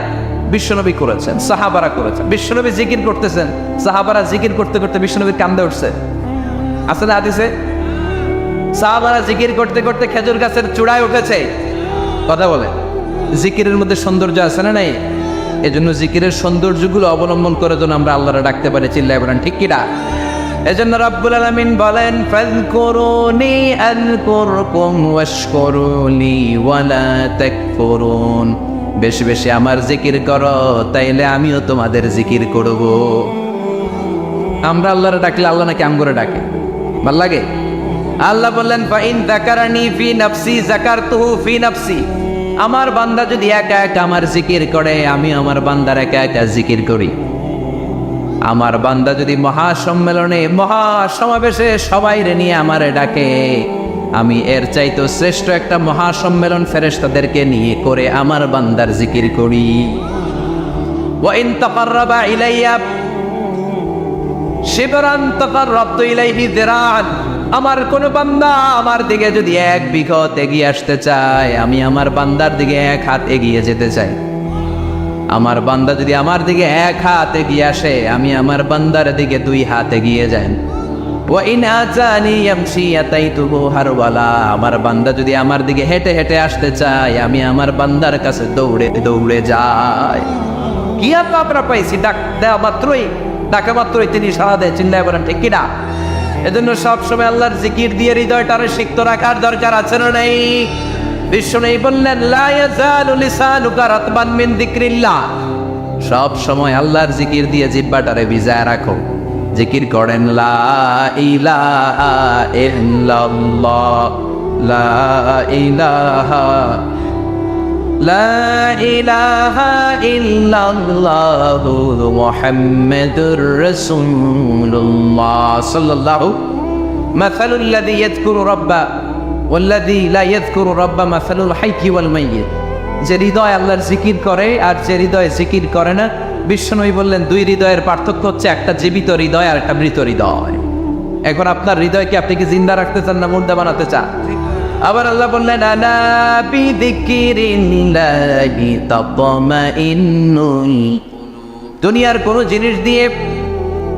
বিশ্বনবী করেছেন, সাহাবারা করেছেন। বিশ্বনবী জিকির করতেছেন, সাহাবারা জিকির করতে করতে বিশ্বনবীর কান্দে উঠছে, আছে না হাদিসে? সাহাবারা জিকির করতে করতে খেজুর গাছের চূড়ায় উঠেছে। কথা বলে। জিকিরের মধ্যে সৌন্দর্য আছে না নাই? এজন্য জিকিরের সৌন্দর্যগুলো অবলম্বন করে যেন আমরা আল্লাহরে ডাকতে পারি। চিল্লায় বলেন ঠিক কিনা? এজন্য রাব্বুল আলামিন বলেন ফাযকুরুনি আযকুরকুম ওয়াশকুরুলি ওয়ালা তাকফুরুন, বেশি বেশি আমার জিকির করো, তাইলে আমিও তোমাদের জিকির করব। আমরা আল্লাহরে ডাকলে আল্লাহ নাকি আমগরে ডাকে? ভাল লাগে? আল্লাহ বললেন ফাইন যাকারানি ফি নাফসি যাকারতুহু ফি নাফসি, আমার বান্দা যদি একা একা আমার জিকির করে, আমি আমার বান্দার একা একা জিকির করি। আমার বান্দা যদি মহাসম্মেলনে, মহাসমাবেশে সবাই রে নিয়ে আমারে ডাকে, আমি এর চাইতে শ্রেষ্ঠ একটা মহাসম্মেলন ফেরেশতাদেরকে নিয়ে করে আমার বান্দার জিকির করি। ওয়া ইন তাকাররাবা ইলাইয়া শিবরান তাকাররাবতু ইলাইহি যিরাআন, আমার কোন বান্দা আমার দিকে যদি 1 বিঘত এগিয়ে আসতে চায়, আমি আমার বান্দার দিকে 1 হাত এগিয়ে যেতে চাই। আমার বান্দা যদি আমার দিকে 1 হাত এগিয়ে আসে, আমি আমার বান্দার দিকে 2 হাত এগিয়ে যাই। ওয়া ইন আতানি ইয়ামশি আতাইতুহু হারওয়ালা, আমার বান্দা যদি আমার দিকে হেঁটে হেঁটে আসতে চায়, আমি আমার বান্দার কাছে দৌড়ে দৌড়ে যাই। কি আর আমরা পাইছি? ডাক দেওয়া মাত্রই, ডাকা মাত্রই তিনি সাড়া দেয়। চিল্লায় বলেন ঠিক কিনা? এজন্য সবসময় আল্লাহর জিকির দিয়ে হৃদয়টারে সিক্ত রাখার দরকার আছে না নাই? বিশ্বনবী বললেন লা ইয়াজালু লিসানুকা রাতবান মিন যিকরিল্লাহ, সব সময় আল্লাহর জিকির দিয়ে জিহ্বাটারে ভিজায় রাখো। জিকির করেন লা ইলাহা ইল্লাল্লাহ, লা ইলাহা, লা ইলাহা ইল্লাল্লাহু মুহাম্মাদুর রাসূলুল্লাহ সাল্লাল্লাহু মাসালুল লাযী ইয়াযকুরু রাব্বা ওয়াল্লাযী লা ইয়াযকুরু রাব্বা মাসালুল হাইয়্যি ওয়াল মাইয়্যিত। যে হৃদয় আল্লাহর জিকির করে আর যে হৃদয় জিকির করে না, বিশ্বনবী বললেন দুই হৃদয়ের পার্থক্য হচ্ছে একটা জীবিত হৃদয় আর একটা মৃত হৃদয়। এখন আপনার হৃদয়কে আপনি কি জিন্দা রাখতে চান না মুর্দা বানাতে চান? আবার আল্লাহ বললেন আলা বিযিকরিল্লাহি তাতমাইন্নুল। দুনিয়ার কোন জিনিস দিয়ে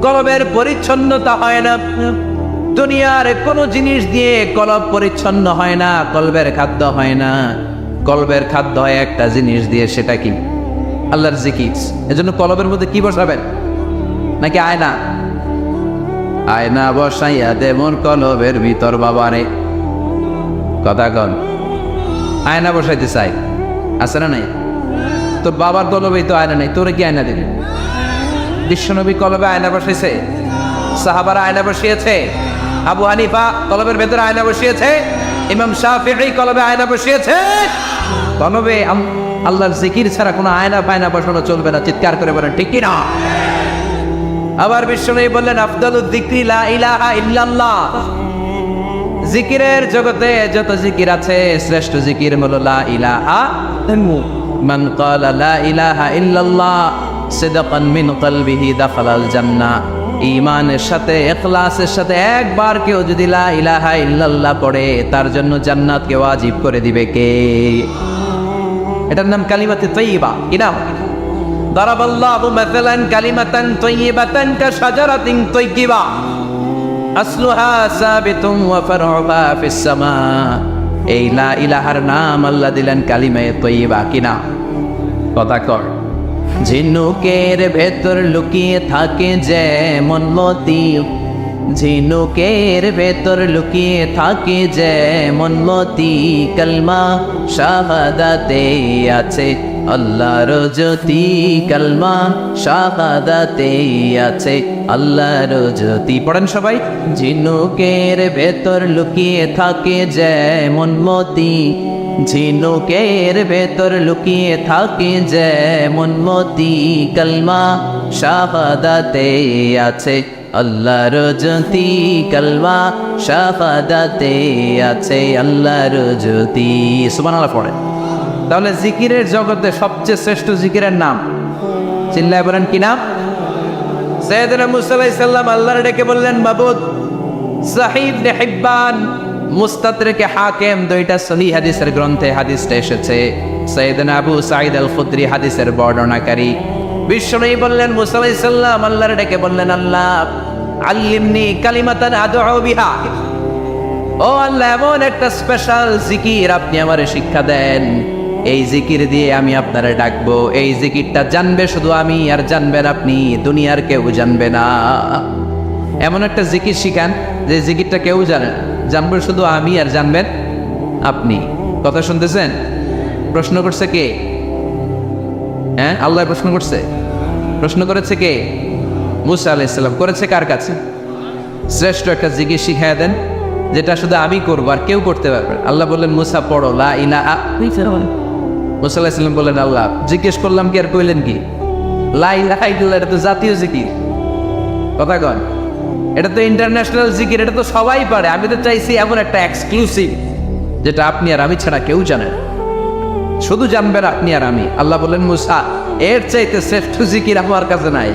কলবের পরিচ্ছন্নতা হয় না, দুনিয়ার কোন জিনিস দিয়ে কলব পরিচ্ছন্ন হয় না, কলবের খাদ্য হয় না। কলবের খাদ্য হয় একটা জিনিস দিয়ে, সেটা কি? আল্লাহর জিকির। এজন্য কলবের মধ্যে কি বসাবেন? নাকি আয়না? আয়না বসাইয়া দেমন কলবের ভিতর বাবারে। কথা কন, আয়না বসাইতে চাই, আছে না নাই? তোর বাবার কলবেই তো আয়না নাই, তোরে কি আয়না দিবে? বিশ্বনবী কলবে আয়না বসাইছে, সাহাবারা আয়না বসিয়েছে, আবু হানিফা কলবের ভেতরে আয়না বসিয়েছে, ইমাম শাফিঈ কলবে আয়না বসিয়েছে। কলবে আল্লাহর জিকির ছাড়া কোনো আয়না ফায়না বসানো চলবে না। চিৎকার করে বলেন ঠিক কি না? আবার বিশ্বনবী বললেন আফদালুয যিকরি লা ইলাহা ইল্লাল্লাহ। জিকিরের জগতে যত জিকির আছে শ্রেষ্ঠ জিকির হলো লা ইলাহা। মান ক্বালা লা ইলাহা ইল্লাল্লাহ সিদকান মিন কলবিহি দাখালাল জান্নাহ। ঈমানের সাথে ইখলাসের সাথে একবার কেউ যদি লা ইলাহা ইল্লাল্লাহ পড়ে, তার জন্য জান্নাতকে ওয়াজিব করে দিবে কে? এটার নাম কালিমাতে তাইয়্যিবা। কি নাম? দারাবাল্লাহু মাসালান কালিমাতান তাইয়্যিবাতান কাশাজারাতিন তাইয়্যিবা আসলুহা সাবিতুন ওয়া ফারউহা ফিস সামা। এই লা ইলাহার নাম আল্লাহ দিলেন কালিমায়ে তাইয়্যিবা। কি নাম? কথা কর। ঝিনুকের ভেতর লুকিয়ে থাকে যেমন মতি, ঝিনুকের ভেতর লুকিয়ে থাকে যেমন মতি, কালমা শাহাদাতে আছে আল্লাহর জ্যোতি, কালমা শাহাদাতে আছে আল্লাহর জ্যোতি। পড়েন সবাই। ঝিনুকের ভেতর লুকিয়ে থাকে যেমন মতি, ঝিনুকের ভেতর লুকিয়ে থাকে যেমন মতি, কালমা শাহাদাতে আছে আল্লাহর জ্যোতি, কালমা শাহাদাতে আছে আল্লাহর জ্যোতি। সুবহানাল্লাহ পড়ে। তাহলে জিকিরের জগতে সবচেয়ে শ্রেষ্ঠ জিকিরের নাম চিল্লায় বলেন কি নাম? সাইয়েদনা মুসা আলাইহিস সালাম আল্লাহর ডেকে বললেন মাবুদ। সহিহ ইবনে হিব্বান, মুস্তাদরাকে হাকিম, দুইটা সহিহ হাদিসের গ্রন্থে হাদিসটা এসেছে। সাইয়েদনা আবু সাঈদ আল খুদরি হাদিসের বর্ণনাকারী। বিশ্বনবী বললেন মুসা আলাইহিস সালাম আল্লাহর ডেকে বললেন আল্লাহ আল্লিমনি কালিমাতান আদউ বিহা। ও আল্লাহ, এমন একটা স্পেশাল জিকির আপনি আমারে শিক্ষা দেন, এই জিকির দিয়ে আমি আপনারে ডাকবো। এই জিকিরটা জানবে শুধু আমি আর জানবেন আপনি, দুনিয়ার কেউ জানবে না। এমন একটা জিকির শিখান যে জিকিরটা কেউ জানে না, জানবে শুধু আমি আর জানবেন আপনি। কথা শুনতেছেন? প্রশ্ন করছে কে? হ্যাঁ, আল্লাহ প্রশ্ন করছে। প্রশ্ন করেছে কে? মুসা আলাইহিস সালাম। করেছে কার কাছে? শ্রেষ্ঠ একটা জিকির শিখায় দেন যেটা শুধু আমি করবো আর কেউ করতে পারবে। আল্লাহ বললেন মুসা পড়ো লা ইলাহা। মুসা আলাইহিস সালাম বললেন আল্লাহ জিজ্ঞেস করলাম কি আর কইলেন কি? লা ইলাহা ইল্লাল্লাহ, এটা তো জাতীয় জিকির। কথা কন, এটা তো ইন্টারন্যাশনাল জিকির, এটা তো সবাই পারে। আমি তো চাইছি এমন একটা এক্সক্লুসিভ যেটা আপনি আর আমি ছাড়া কেউ জানে না, শুধু জানবেন আপনি আর আমি। আল্লাহ বললেন মুসা এর চাইতে শ্রেষ্ঠ জিকির আমার কাছে নাই।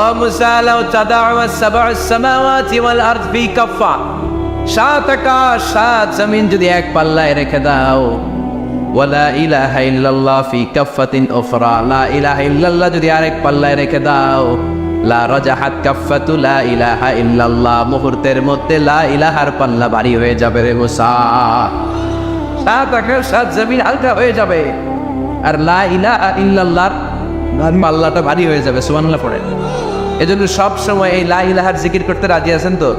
ও মুসা লাউ তাদাউ সাব'আস সামাওয়াতি ওয়াল আরদ ফি কাফা, সাত আকাশ সাত জমিন যদি এক পাল্লায় রেখে দাও, ওয়ালা ইলাহা ইল্লাল্লাহ ফি কাফাতিন উখরা, লা ইলাহা ইল্লাল্লাহ যদি আরেক পাল্লায় রেখে দাও, লা রাজাহাত কাফাতু লা ইলাহা ইল্লাল্লাহ, মুহূর্তের মধ্যে লা ইলাহার পাল্লা ভারী হয়ে যাবে রে মুসা। সাত আকাশ সাত জমিন হালকা হয়ে যাবে আর লা ইলাহা ইল্লাল্লাহর পাল্লাটা ভারী হয়ে যাবে। সুবহানাল্লাহ পড়েন। এজন্য সব সময় এই লা ইলাহার জিকির করতে রাজি আছেন তো?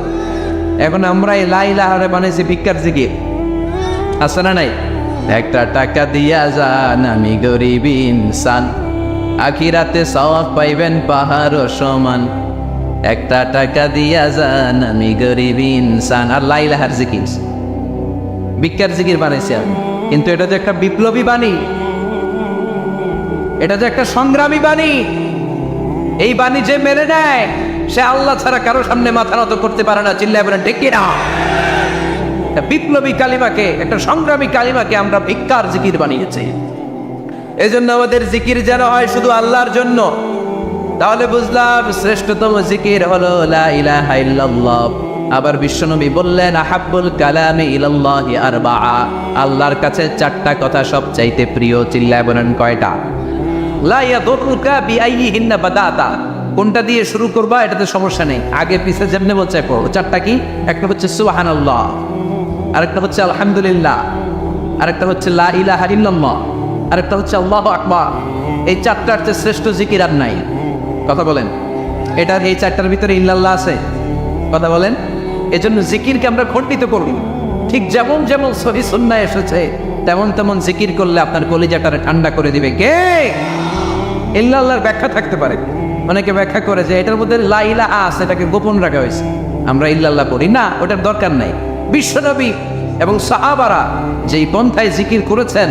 এখন আমরা এই লা ইলাহারে বানাইছি ভিক্ষার জিকির, আছে না নাই? একটা টাকা দিয়া যান আমি গরিব ইনসান, আখিরাতে সওয়াব পাইবেন পাহাড় সমান। একটা টাকা দিয়া যান আমি গরিব ইনসান। আর লা ইলাহার জিকির, ভিক্ষার জিকির বানাইছি আমি। কিন্তু এটা যে একটা বিপ্লবী বাণী, এটা যে একটা সংগ্রামী বাণী। এই বাণী যে মেনে নেয় সে আল্লাহ ছাড়া কারো সামনে মাথা নত করতে পারে না। চিল্লায় বলেন ঠিক কিনা? বিপ্লবী কালিমাকে, একটা সংগ্রামী কালিমাকে আমরা ভিক্ষার জিকির বানিয়েছি। এজন্য আমাদের জিকির যেন হয় শুধু আল্লাহর জন্য। তাহলে বুঝলাম শ্রেষ্ঠতম জিকির হলো লা ইলাহা ইল্লাল্লাহ। আবার বিশ্বনবী বললেন আহাব্বুল কালামি ইলাল্লাহি আরবাআ, আল্লাহর কাছে চারটা কথা সবচাইতে প্রিয়। চিল্লায় বলেন কয়টা? লা ইয়াদুররুকা বিআইয়িহিন্না বাদাতা, কোনটা দিয়ে শুরু করবা এটাতে সমস্যা নেই, আগে পিছে যেমনি বলছে পড়ো। চারটা কি? একটা হচ্ছে সুবহানাল্লাহ, আরেকটা হচ্ছে আলহামদুলিল্লাহ, আরেকটা হচ্ছে লা ইলাহা ইল্লাল্লাহ, আরেকটা হচ্ছে আল্লাহু আকবার। এই চারটার চেয়ে শ্রেষ্ঠ জিকির আর নাই। কথা বলেন, এটার এই চারটার ভিতরে ইল্লাল্লাহ আছে? কথা বলেন। এজন্য জিকিরকে আমরা খণ্ডিত করি। ঠিক যেমন যেমন সহিহ সুন্নাহ এসেছে তেমন তেমন জিকির করলে আপনার কলিজাটারে ঠান্ডা করে দিবে কে? ইল্লাল্লাহর ব্যাখ্যা থাকতে পারে, অনেকে ব্যাখ্যা করে যে এটার মধ্যে লা ইলাহা আছে, এটাকে গোপন রাখা হয়েছে, আমরা ইল্লাল্লাহ করি না, ওটার দরকার নাই। বিশ্বনবী এবং সাহাবারা যেই পন্থায় জিকির করেছেন,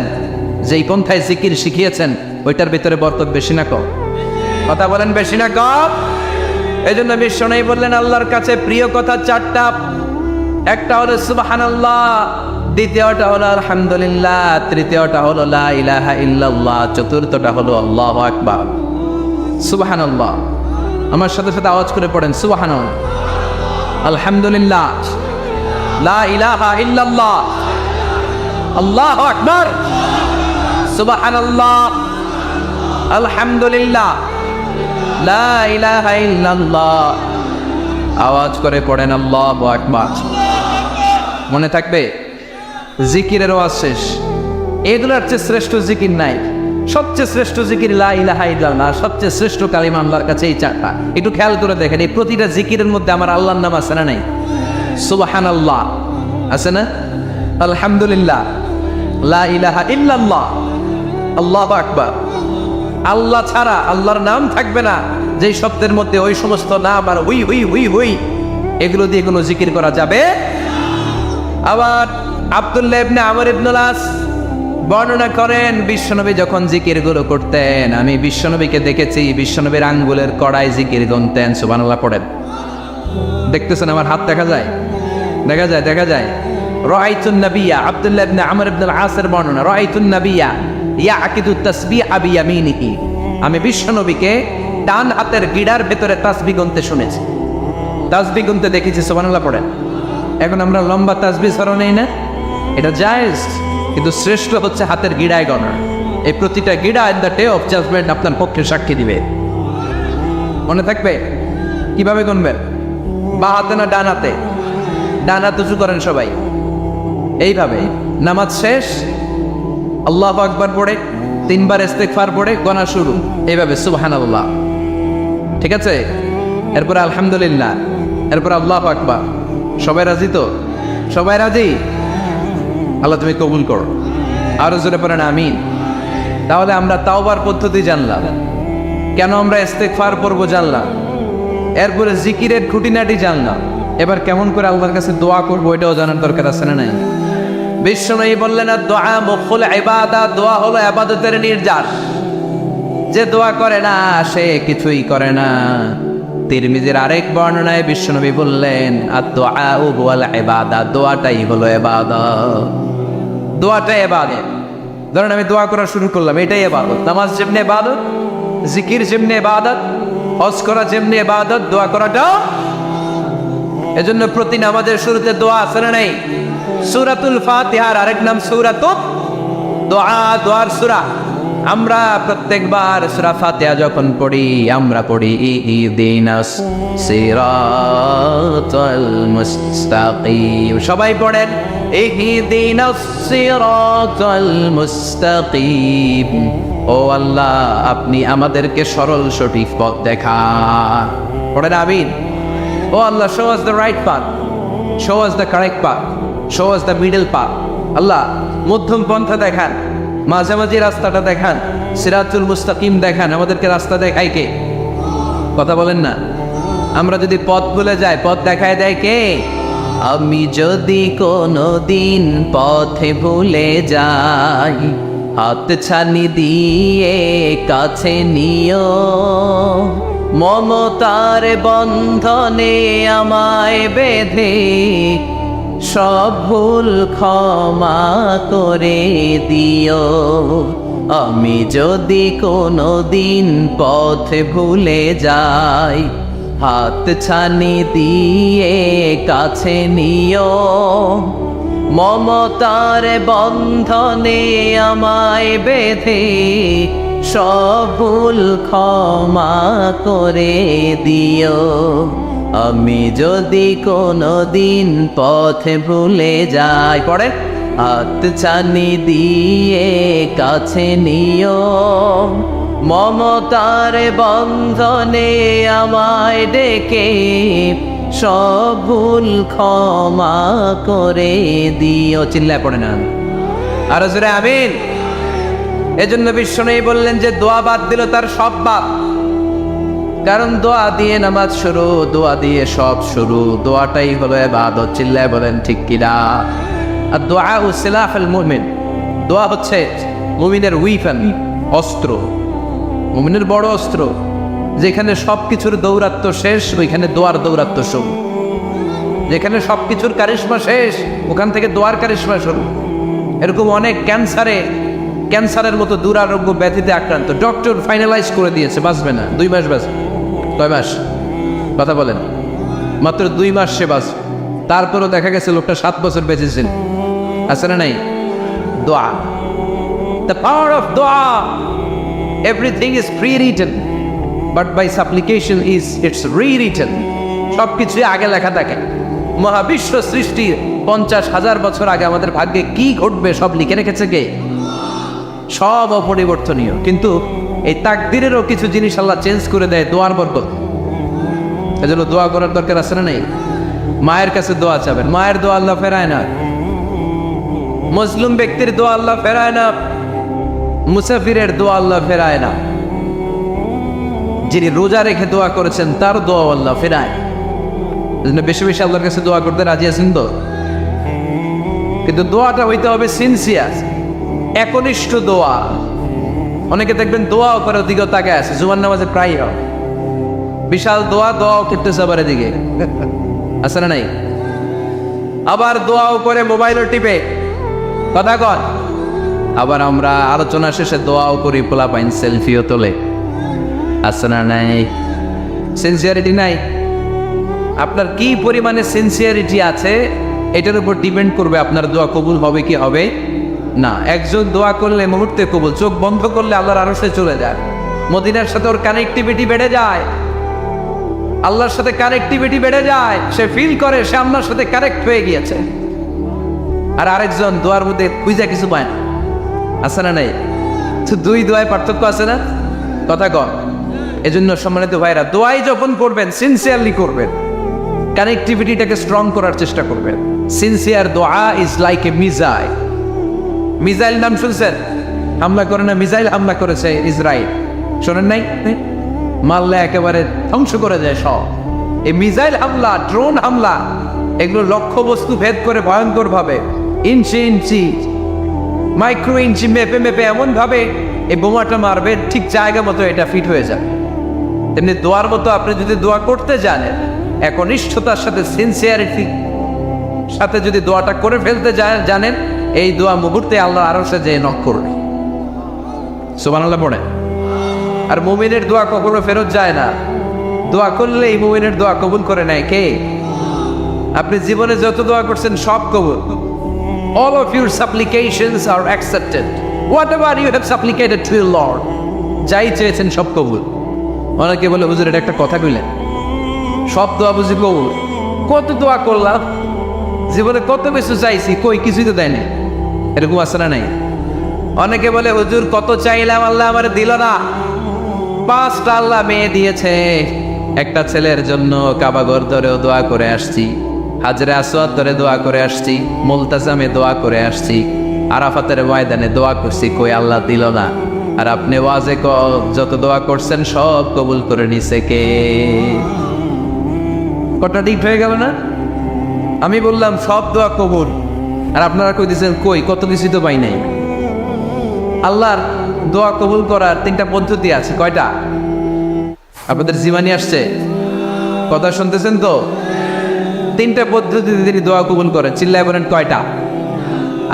যেই পন্থায় জিকির শিখিয়েছেন, ওইটার ভিতরে বরকত বেশি না কম? কথা বলেন বেশি না কম? এই জন্য বিশ্বনবী বললেন আল্লাহর কাছে প্রিয় কথা চারটা। একটা হলো সুবহানাল্লাহ, দ্বিতীয়টা হলো আলহামদুলিল্লাহ, তৃতীয়টা হলো লা ইলাহা ইল্লাল্লাহ, চতুর্থটা হলো আল্লাহু আকবার। সুবহানাল্লাহ, আমার সাথে সাথে আওয়াজ করে পড়েন সুবহানাল্লাহ, আলহামদুলিল্লাহ, লা ইলাহা ইল্লাল্লাহ, আল্লাহু আকবার, সুবহানাল্লাহ, আলহামদুলিল্লাহ, লা ইলাহা ইল্লাল্লাহ। আওয়াজ করে পড়েন আল্লাহু আকবার। মনে থাকবে জিকিরের ওয়াজ শেষ, এগুলোর চেয়ে শ্রেষ্ঠ জিকির নাই। সবচেয়ে শ্রেষ্ঠ জিকির লা ইলাহা ইল্লাল্লাহ, সবচেয়ে শ্রেষ্ঠ কালিমা আল্লাহর কাছে এই চারটা। একটু খেয়াল করে দেখেন, এই প্রতিটা জিকিরের মধ্যে আমার আল্লাহর নাম আছে না নাই? সুবহানাল্লাহ আছে না? আলহামদুলিল্লাহ, লা ইলাহা ইল্লাল্লাহ, আল্লাহু আকবার। আল্লাহ ছাড়া আল্লাহর নাম থাকবে না যেই শব্দের মধ্যে ওই সমস্ত নাম আর হুই হুই হুই হুই, এগুলো দিয়ে কোনো জিকির করা যাবে। আবার আব্দুল্লাহ ইবনে আমর ইবনুল আস বর্ণনা করেন বিশ্বনবী যখন জিকির গুলো করতেন, আমি বিশ্বনবীকে দেখেছি বিশ্বনবীর আঙ্গুলের কড়াই জিকির গুনতেন। সুবহানাল্লাহ পড়েন। দেখতেছেন আমার হাত দেখা যায়? দেখা যায়, দেখা যায়। রাআইতুন নাবিয়্যা, আব্দুল্লাহ ইবনে আমর ইবনুল আসের বর্ণনা, রাআইতুন নাবিয়্যা ইয়াকিদু তাসবিহ বিয়ামিনিহি, আমি বিশ্বনবীকে ডান হাতের গিড়ার ভেতরে তাসবিহ গুনতে শুনেছি, তাসবিহ গুনতে দেখেছি। সুবহানাল্লাহ পড়েন। এখন আমরা লম্বা তাসবিহ ছড়া নেই না, এটা জায়েজ, কিন্তু শ্রেষ্ঠ হচ্ছে হাতের গিড়ায় গণা। এই প্রতিটা গিড়া in the day of judgement আপনার পক্ষে সাক্ষী দিবে। মনে থাকবে কিভাবে গুনবেন? বা হাতে না ডান হাতে? ডান হাত উঁচু করেন সবাই, এইভাবে। নামাজ শেষ আল্লাহু আকবার পড়ে 3 বার ইস্তিগফার পড়ে গণা শুরু, এইভাবে সুবহানাল্লাহ। ঠিক আছে? এরপরে আলহামদুলিল্লাহ, এরপর আল্লাহু আকবার। সবাই রাজি তো? সবাই রাজি? আল্লাহ তুমি কবুল করো। আরো জোরে পড়েন আমিন। তাহলে আমরা তাওবার পদ্ধতি জানলাম, কেন আমরা ইস্তিগফার পড়বো জানলাম, এরপরে জিকিরের খুঁটিনাটি জানলাম। এবার কেমন করে আল্লাহর কাছে দোয়া করবো এটাও জানার দরকার আছে না নাই? বিশ্বনবী বললেন দোয়া মুখুল ইবাদত, দোয়া হলো ইবাদতের নির্যাস। যে দোয়া করে না সে কিছুই করে না। তিরমিজির আরেক বর্ণনায় বিশ্বনবী বললেন আদ-দুআ ওয়াল ইবাদত, দোয়াটাই হলো ইবাদত, দোয়াটাই ইবাদত। ধরেন আমি দোয়া করা শুরু করলাম, এটাই ইবাদত। নামাজ যেমনি ইবাদত, জিকির যেমনি ইবাদত, হজ করা যেমনি ইবাদত, দোয়া করাটাও। এজন্য প্রতি নামাজের শুরুতে দোয়া আছে না নাই? সূরাতুল ফাতিহার আরেক নাম সূরাতুদ দোয়া, দোয়ার সূরা। আমরা প্রত্যেকবার সূরা ফাতিহা যখন পড়ি আমরা পড়ি ইহদিনাস সিরাতাল মুস্তাকিম। সবাই পড়েন ইহদিনাস সিরাতাল মুস্তাকিম। ও আল্লাহ আপনি আমাদেরকে সরল সঠিক পথ দেখান। পড়েন আমিন। ও আল্লাহ, show us the right path, show us the correct path, show us the middle path. আল্লাহ মধ্যম পন্থা দেখান, মাঝামাঝি রাস্তাটা দেখান, সিরাতুল মুস্তাকিম দেখান। আমাদেরকে রাস্তা দেখায় কে? কথা বলেন না। আমরা যদি পথ ভুলে যাই পথ দেখায় দেয় কে? আমি যদি কোনোদিন পথে ভুলে যাই হাত ছানি দিয়ে কাছে নিও, মমতার বন্ধনে আমায় বেঁধে সব ভুল ক্ষমা করে দিও। আমি যদি কোনো দিন পথ ভুলে যাই, হাত ছানি দিয়ে কাছে নিও। মমতার বন্ধনে আমায় বেঁধে সব ভুল ক্ষমা করে দিও। আমি যদি কোনো দিন পথে ভুলে যাই, পড়েন, হাত ছানি দিয়ে কাছে নিও। মমতার বন্ধনে আমায় ডেকে সব ভুল ক্ষমা করে দিও। চিল্লায় পড়ে না আর জোরে আমিন। এজন্য বিশ্বনবী বললেন যে দোয়া বাদ দিল তার সব বাদ। কারণ দোয়া দিয়ে নামাজ শুরু, দোয়া দিয়ে সব শুরু, দোয়াটাই হলো ইবাদত। চিল্লায় বলেন ঠিক কিনা? আর দোয়া সিলাহুল মুমিন, দোয়া হচ্ছে মুমিনের উইপন, অস্ত্র, মুমিনের বড় অস্ত্র। যেখানে সবকিছুর দৌরাত্ম শেষ, ওইখানে দোয়ার দৌরাত্ম শুরু। যেখানে সবকিছুর কারিশমা শেষ, ওখান থেকে দোয়ার কারিশমা শুরু। এরকম অনেক ক্যান্সারের মতো দুরারোগ্য ব্যাধিতে আক্রান্ত, ডক্টর ফাইনালাইজ করে দিয়েছে বাঁচবে না, 2 মাস বাঁচবে। কয় মাস? কথা বলেন। মাত্র 2 মাস সে বাঁচবে। তারপরও দেখা গেছে লোকটা 7 বছর বেঁচেছিল। আছে না নাই? দোয়া, দ্য পাওয়ার অফ দোয়া। Everything is prewritten, but by supplication it's rewritten. সবকিছুই আগে লেখা থাকে। মহাবিশ্ব সৃষ্টির 50,000 বছর আগে আমাদের ভাগ্যে কি ঘটবে সব লিখে রেখেছে কে? সব অপরিবর্তনীয়। কিন্তু এই তাকদিরেরও কিছু জিনিস আল্লাহ চেঞ্জ করে দেয় দোয়ার বরকত। এজন্য দোয়া করার দরকার আছে না নেই? মায়ের কাছে দোয়া চাবেন, মায়ের দোয়া আল্লাহ ফেরায় না। মুসলিম ব্যক্তির দোয়া আল্লাহ ফেরায় না। মুসাফিরের দোয়া আল্লাহ ফেরায় না। যিনি রোজা রেখে দোয়া করেছেন তার দোয়া আল্লাহ ফেরায়। এজন্য বেশি বেশি আল্লাহর কাছে দোয়া করতে রাজি আছেন তো? কিন্তু দোয়াটা হইতে হবে সিনসিয়ার, একনিষ্ঠ দোয়া। অনেকে দেখবেন দোয়াও করে ওদিকে তাকায় আছে, জুমার নামাজে প্রায় হয় বিশাল দোয়াও করতেছে আবার এদিকে, আছে না নাই? আবার দোয়াও করে মোবাইলও টিপে, কথা কন। আবার আমরা আলোচনা শেষে দোয়াও করি, পোলাপাইন সেলফিও তোলে, আছে না নাই? সিনসিয়ারিটি নাই। আপনার কি পরিমাণে সিনসিয়ারিটি আছে এটার উপর ডিপেন্ড করবে আপনার দোয়া কবুল হবে কি হবে না। একজন দোয়া করলে মুহূর্তে কবুল, চোখ বন্ধ করলে আল্লাহর আরশে চলে যায়। মদিনার সাথে ওর কানেক্টিভিটি বেড়ে যায়, আল্লাহর সাথে কানেক্টিভিটি বেড়ে যায়। সে ফিল করে সে আল্লাহর সাথে কানেক্ট হয়ে গিয়েছে। আর আরেকজন দোয়ার মধ্যে খুঁজে কিছু পায় না, আছে না নাই? তো 2 দোয়ায় পার্থক্য আছে না? কথা কন। এজন্য সম্মানিত ভাইরা, দোয়াই যখন করবেন সিনসিয়ারলি করবেন, কানেক্টিভিটিটাকে স্ট্রং করার চেষ্টা করবেন। সিনসিয়ার দোয়া is like a missile. Missile নাম শুনছেন? হামলা করে না, মিসাইল হামলা করেছে ইসরায়েল, শোনেন নাই? মারলে একেবারে ধ্বংস করে যায় সব। এই মিসাইল হামলা, ড্রোন হামলা, এগুলো লক্ষ্য বস্তু ভেদ করে ভয়ঙ্কর ভাবে, ইঞ্চি ইঞ্চি, মাইক্রো ইঞ্চি মেপে মেপে এমন ভাবে এই বোমাটা মারবে ঠিক জায়গা মতো এটা ফিট হয়ে যাবে। তেমনি দোয়ার মতো আপনি যদি দোয়া করতে জানেন, একনিষ্ঠতার সাথে সিনসিয়ারিটি সাথে যদি দোয়াটা করে ফেলতে জানেন, এই দোয়া মুহূর্তে আল্লাহ আরশে যেয়ে নক করবে। সুবহানাল্লাহ পড়ে। আর মুমিনের দোয়া কখনো ফেরত যায় না। দোয়া করলে এই মুমিনের দোয়া কবুল করে নেয় কে? আপনি জীবনে যত দোয়া করছেন সব কবুল। All of your supplications are accepted. Whatever you have supplicated to your Lord, যাই চেয়েছেন সব কবুল। অনেকে বলে হুজুর এটা একটা কথা কইলেন, সব দোয়া বুঝি কবুল? কত দোয়া করলাম, জীবনে কত কিছু চাইছি, কই কিছুই তো দেয়নি। এরকম আছে না নাই? অনেকে বলে হুজুর কত চাইলাম আল্লাহ আমার দিল না। 5টা আল্লাহ মেয়ে দিয়েছে, একটা ছেলের জন্য কাবাঘর ধরেও দোয়া করে আসছি, হাজরে আসওয়াদ ধরে দোয়া করে আসছি, মুলতাজামে দোয়া করে আসছি, আরাফাতের ময়দানে দোয়া করছি, কই আল্লাহ দিল না। আর আপনি ওয়াজে যত দোয়া করছেন সব কবুল করে নিছে কে? কটা ঠিক হয়ে গেল না? আমি বললাম সব দোয়া কবুল, আর আপনারা কই দিচ্ছেন কই কত কিছু তো পাই নাই। আল্লাহর দোয়া কবুল করার 3টা পদ্ধতি আছে। কয়টা? আপনাদের জীবনী আসছে, কথা শুনতেছেন তো? তিনটা পদ্ধতিতে তিনি দোয়া কবুল করেন। চিল্লায় বলেন কয়টা?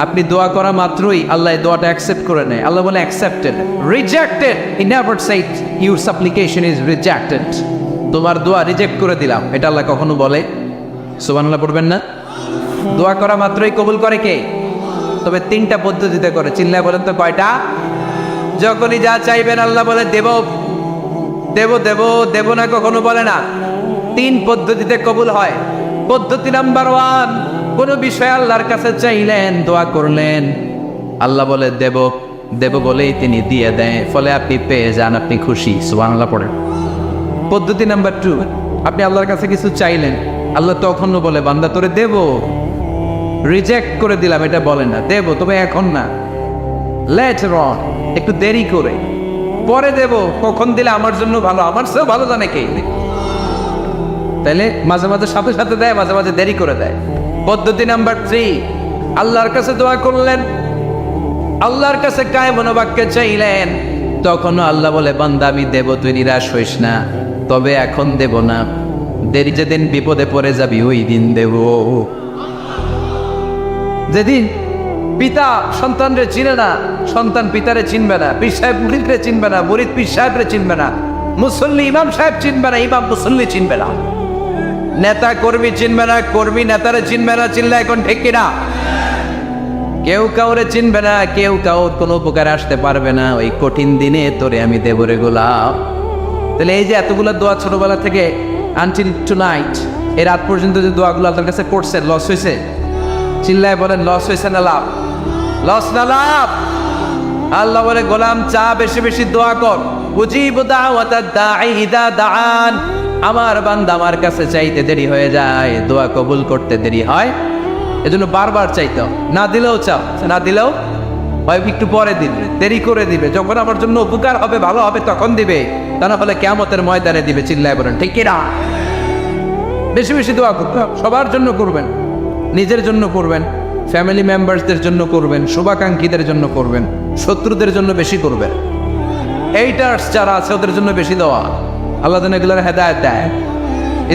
আপনি দোয়া করা মাত্রই আল্লাহ দোয়াটা অ্যাকসেপ্ট করে নেয়। আল্লাহ বলে accepted, rejected he never shed your সাপ্লিকেশন is rejected. তোমার দোয়া রিজেক্ট করে দিলাম, এটা আল্লাহ কখনো বলে? সুবহানাল্লাহ পড়বেন না? দোয়া করা মাত্রই কবুল করে কে? তবে তিনটা পদ্ধতিতে করে। চিল্লায় বলেন তো কয়টা? যখনই যা চাইবেন আল্লাহ বলে দেব দেব দেব দেব না, কখনো বলে না। তিন পদ্ধতিতে কবুল হয়। পদ্ধতি নাম্বার 1, কোনো বিষয় আল্লাহর কাছে চাইলেন, দোয়া করলেন, আল্লাহ বলে দেব দেব বলেই তিনি দিয়ে দেয়, ফলে আপনি পেয়ে যান, আপনি খুশি। সুবহানাল্লাহ পড়েন। পদ্ধতি নাম্বার 2, আপনি আল্লাহর কাছে কিছু চাইলেন, আল্লাহ তখনও বলে বান্দা তোরে দেব, রিজেক্ট করে দিলাম এটা বলে না, দেব তবে এখন না, লেটার অন, একটু দেরি করে, পরে দেব, কখন দিলে আমার জন্য ভালো, আমার চেয়েও ভালো জানে কে। তাইলে মাঝে মাঝে সাথে সাথে দেয়, মাঝে মাঝে দেরি করে দেয়। পদ্ধতি নাম্বার 3, আল্লাহর কাছে দোয়া করলেন, আল্লাহর কাছে কায়ে মনোবাক্যে চাইলেন, তখনও আল্লাহ বলে বান্দা আমি দেব, তুই নিরাশ হইস না, তবে এখন দেব না, দেরি যেদিন বিপদে পড়ে যাবি ওই দিন দেব। যেদিন পিতা সন্তানরে চিনে না, সন্তান পিতারে চিনবে না, পীর সাহেব মুরিদরে চিনবে না, মুরিদ পীর সাহেবরে চিনবে না, মুসল্লি ইমাম সাহেব চিনবে না, ইমাম মুসল্লি চিনবে না, নেতা কর্মী চিনবে না, কর্মী নেতারে চিনবে না। চিনলে এখন ঠিক কিনা? কেউ কাউরে চিনবে না, কেউ কাউর কোনো উপকারে আসতে পারবে না। ওই কঠিন দিনে তোরে আমি দেব রে গোলাম। তাহলে এই যে এতগুলো দোয়া ছোটবেলা থেকে আনটিল টুনাইট, এই রাত পর্যন্ত যে দোয়াগুলো আপনার কাছে করছেন, লস হয়েছে? চিল্লায় বলেন লস হয়েছে না লাভ? লস না লাভ? আল্লাহ বলে গোলাম চা বেশি বেশি দোয়া কর, উজিবু দাওয়াতাদ দাঈ ইযা দাআন। আমার বান্দা আমার কাছে চাইতে দেরি হয়ে যায়, দোয়া কবুল করতে দেরি হয়, এজন্য বারবার চাইতে, না দিলেও চাও, না দিলেও হয় একটু পরে দিবে, দেরি করে দিবে, যখন আমার জন্য উপকার হবে, ভালো হবে, তখন দিবে, তা না হলে কিয়ামতের ময়দানে দিবে। চিল্লায় বলেন ঠিক কিনা? বেশি বেশি দোয়া করতে হবে, সবার জন্য করবেন, নিজের জন্য করবেন, ফ্যামিলি মেম্বারসদের জন্য করবেন, শুভাকাঙ্ক্ষীদের জন্য করবেন, শত্রুদের জন্য বেশি করবেন, এইটার্স যারা আছে ওদের জন্য বেশি দোয়া। আল্লাহ যেন এগুলোর হেদায়েত দেয়।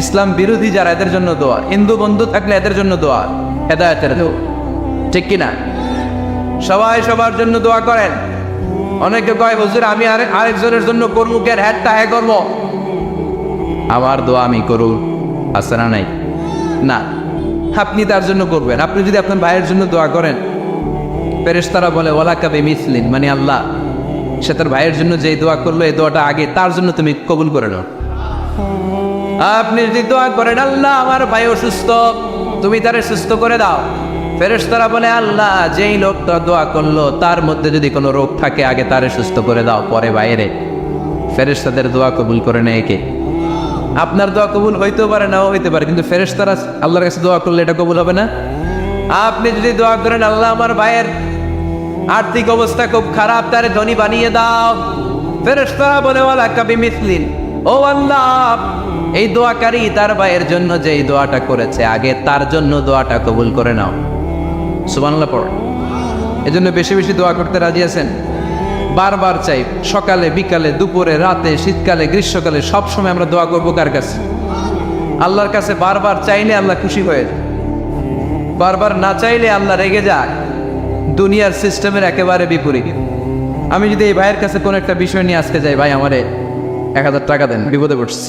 ইসলাম বিরোধী যারা, এদের জন্য দোয়া। হিন্দু বন্ধু থাকলে এদের জন্য দোয়া, হেদায়েতের দোয়া, ঠিক কিনা? সবাই সবার জন্য দোয়া করেন। অনেকে কয় হুজুর আমি আরেকজনের জন্য করবো, কেন হ্যাটটা হ্যাঁ করবো, আমার দোয়া আমি করু, আছে না নাই? না, আপনি তার জন্য করবেন। আপনি যদি আপনার ভাইয়ের জন্য দোয়া করেন, ফেরেশতারা বলে ওয়ালাকা বিমিসলিন, মানে আল্লাহ সে তার ভাইয়ের জন্য যেই দোয়া করলো, এই দোয়াটা আগে তার জন্য তুমি কবুল করে নাও। আপনি যদি দোয়া করেন আল্লাহ আমার ভাই অসুস্থ, তুমি তারে সুস্থ করে দাও, ফেরেশতারা বলে আল্লাহ যেই লোকটা দোয়া করলো তার মধ্যে যদি কোনো রোগ থাকে আগে তারে সুস্থ করে দাও, পরে বাইরে। ফেরেশতাদের দোয়া কবুল করে নেয় কে? আপনার দোয়া কবুল হইতেও পারে, নাও হইতে পারে, কিন্তু ফেরেশতারা আল্লাহর কাছে দোয়া করলে এটা কবুল হবে না। আপনি যদি দোয়া করেন আল্লাহ আমার ভাইয়ের আর্থিক অবস্থা খুব খারাপ, তারে ধনী বানিয়ে দাও, ফেরেশতারা বলে ওয়ালাকা বিমিসলিন, ও আল্লাহ এই দোয়াকারী তার ভাইয়ের জন্য যেই দোয়াটা করেছে আগে তার জন্য দোয়াটা কবুল করে নাও। সুবহানাল্লাহ পড়ে। এজন্য বেশি বেশি দোয়া করতে রাজি আছেন? বারবার চাই, সকালে বিকালে দুপুরে রাতে শীতকালে গ্রীষ্মকালে সব সময় আমরা দোয়া করবো কার কাছে? আল্লাহর কাছে। বারবার চাইলে আল্লাহ খুশি হয়ে যায়, বারবার না চাইলে আল্লাহ রেগে যায়। দুনিয়ার সিস্টেমের একেবারে বিপরীত। আমি যদি এই ভাইয়ের কাছে কোনো একটা বিষয় নিয়ে আজকে যাই, ভাই আমারে 1000 টাকা দেন, বিপদে পড়ছি,